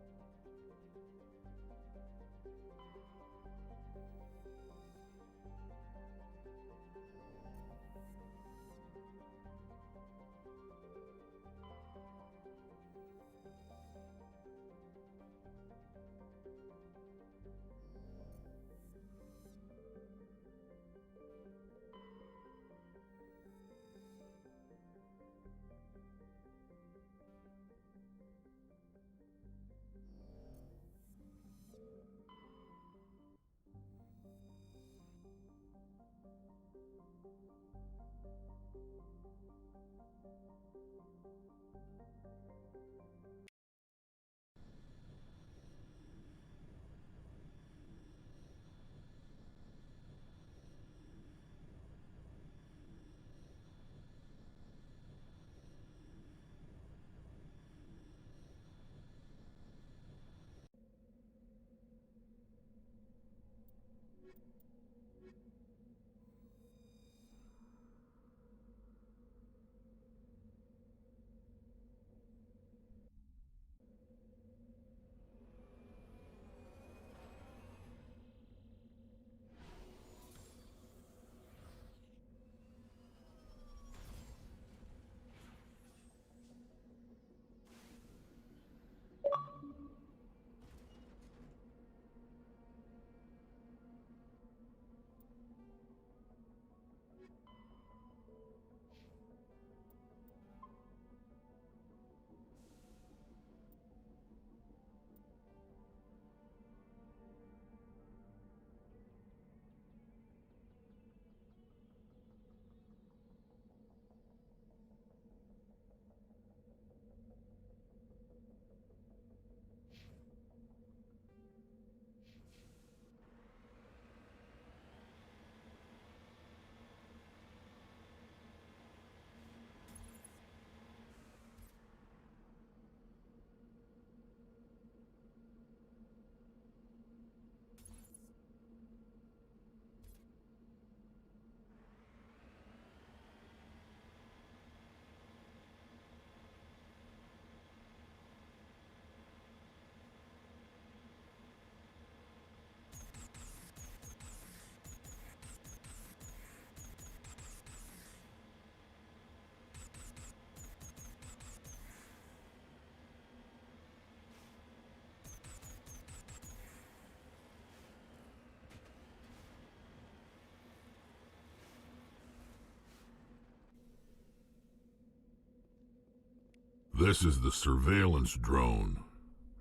This is the surveillance drone,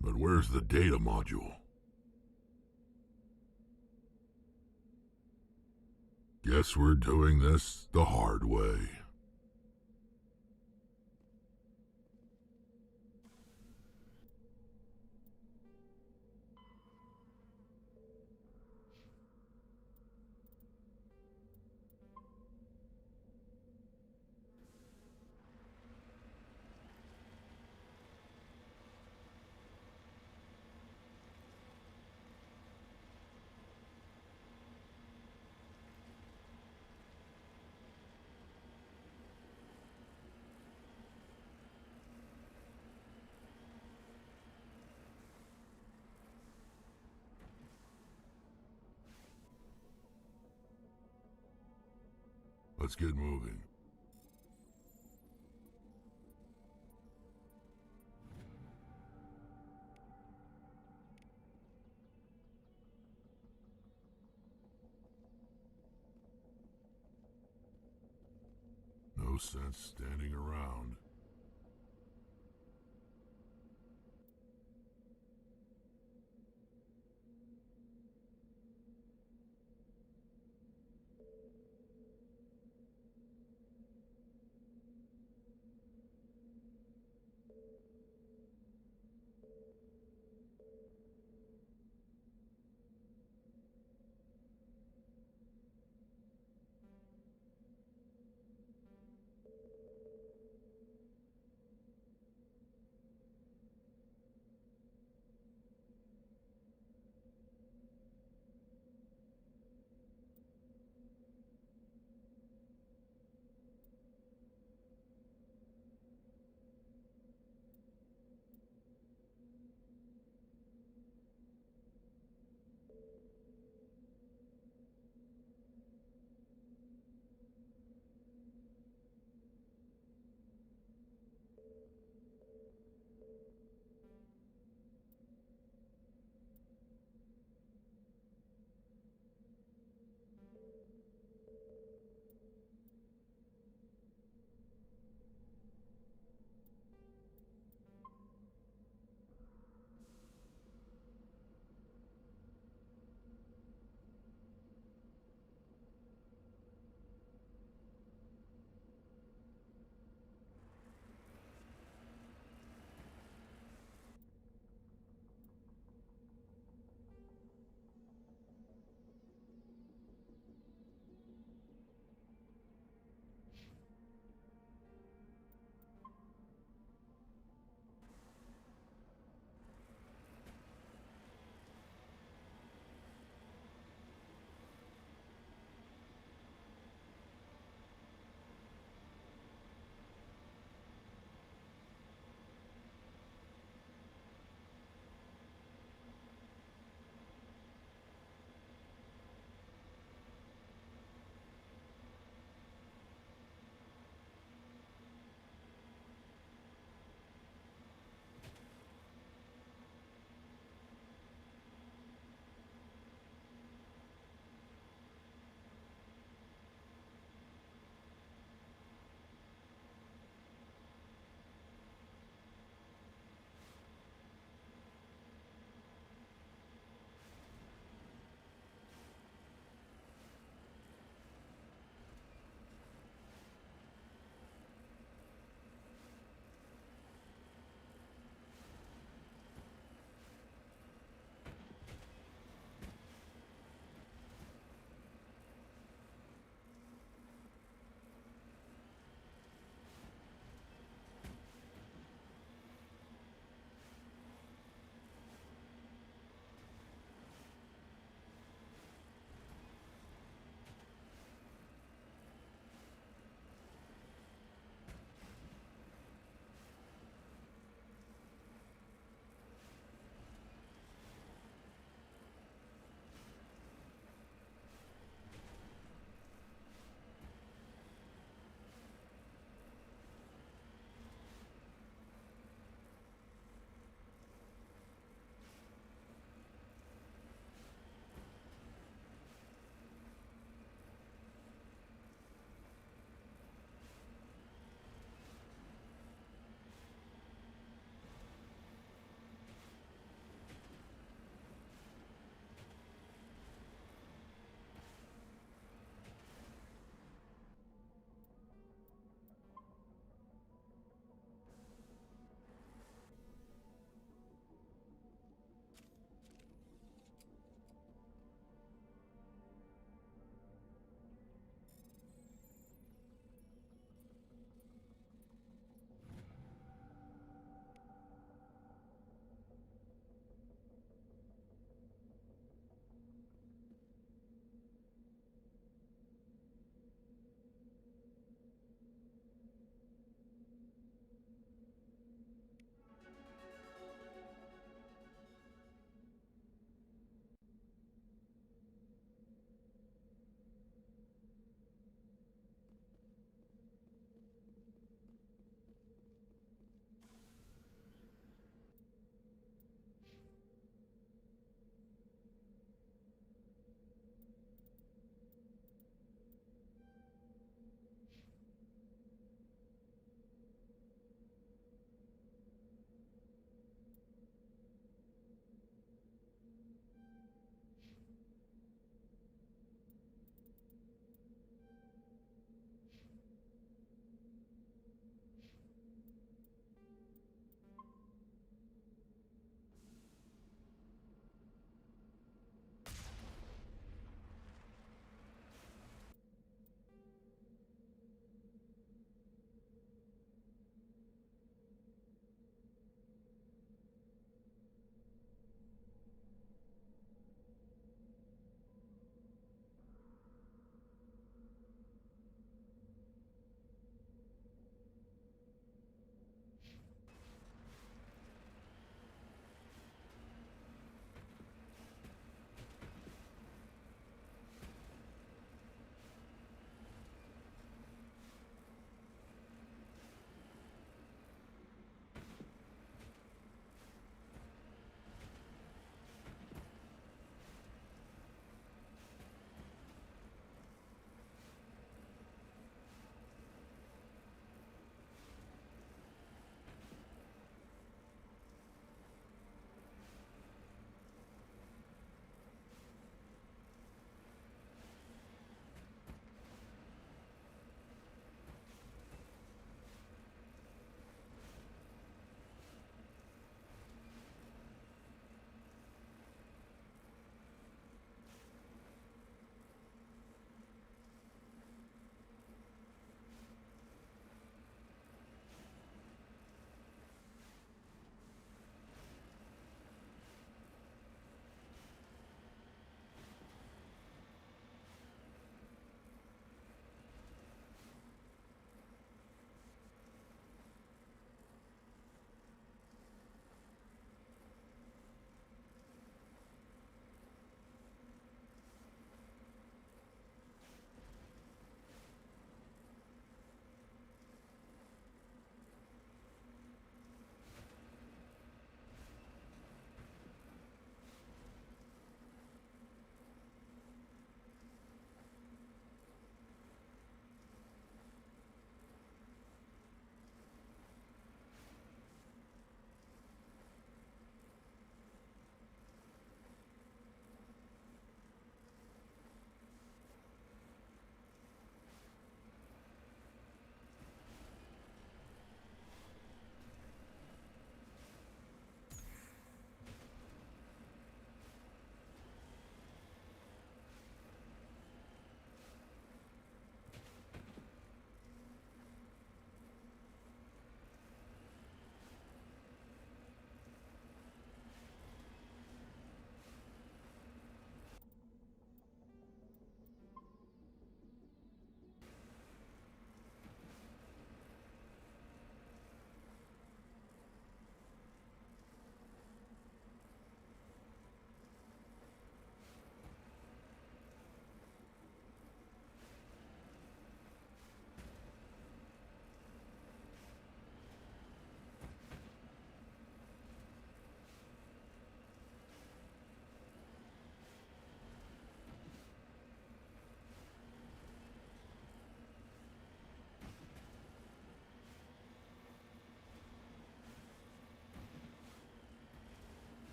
but where's the data module? Guess we're doing this the hard way. Let's get moving. no sense standing around.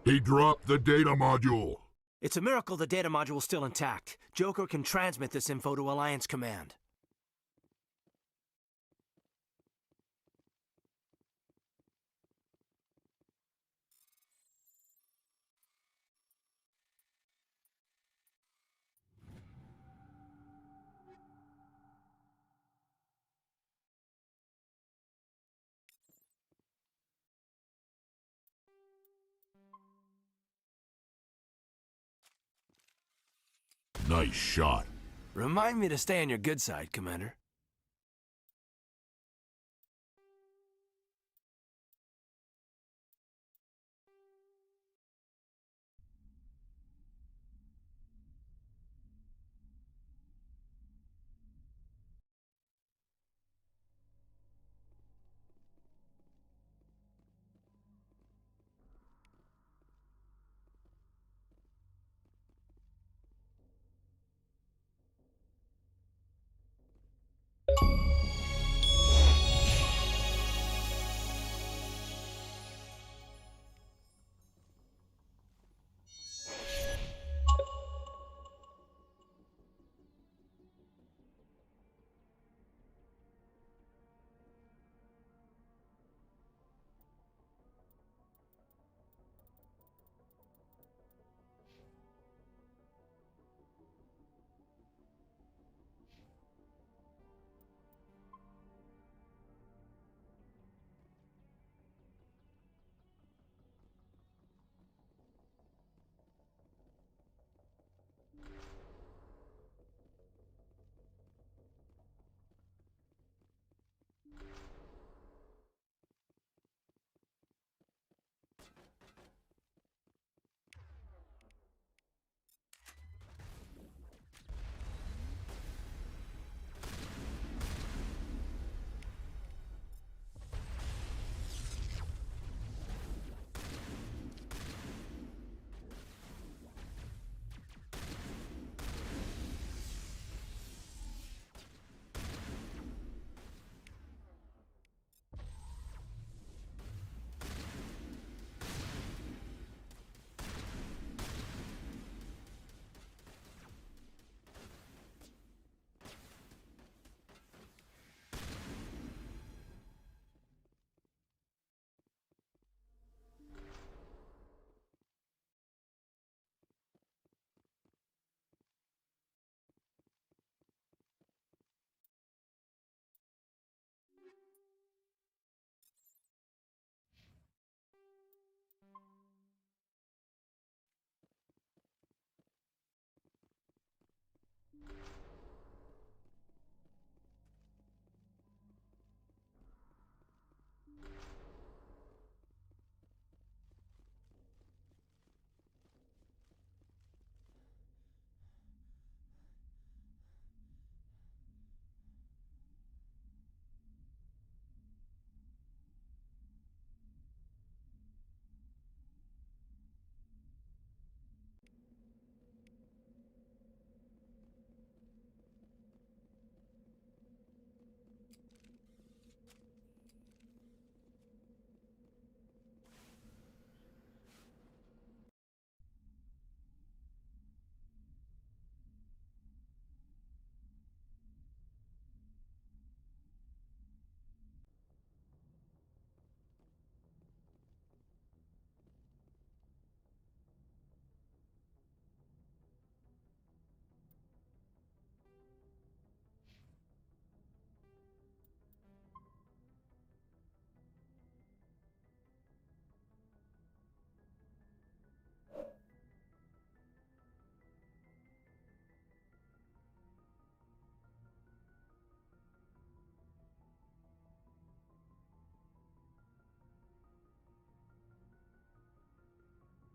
He dropped the data module. It's a miracle the data module's still intact. Joker can transmit this info to Alliance Command. Nice shot. Remind me to stay on your good side, Commander.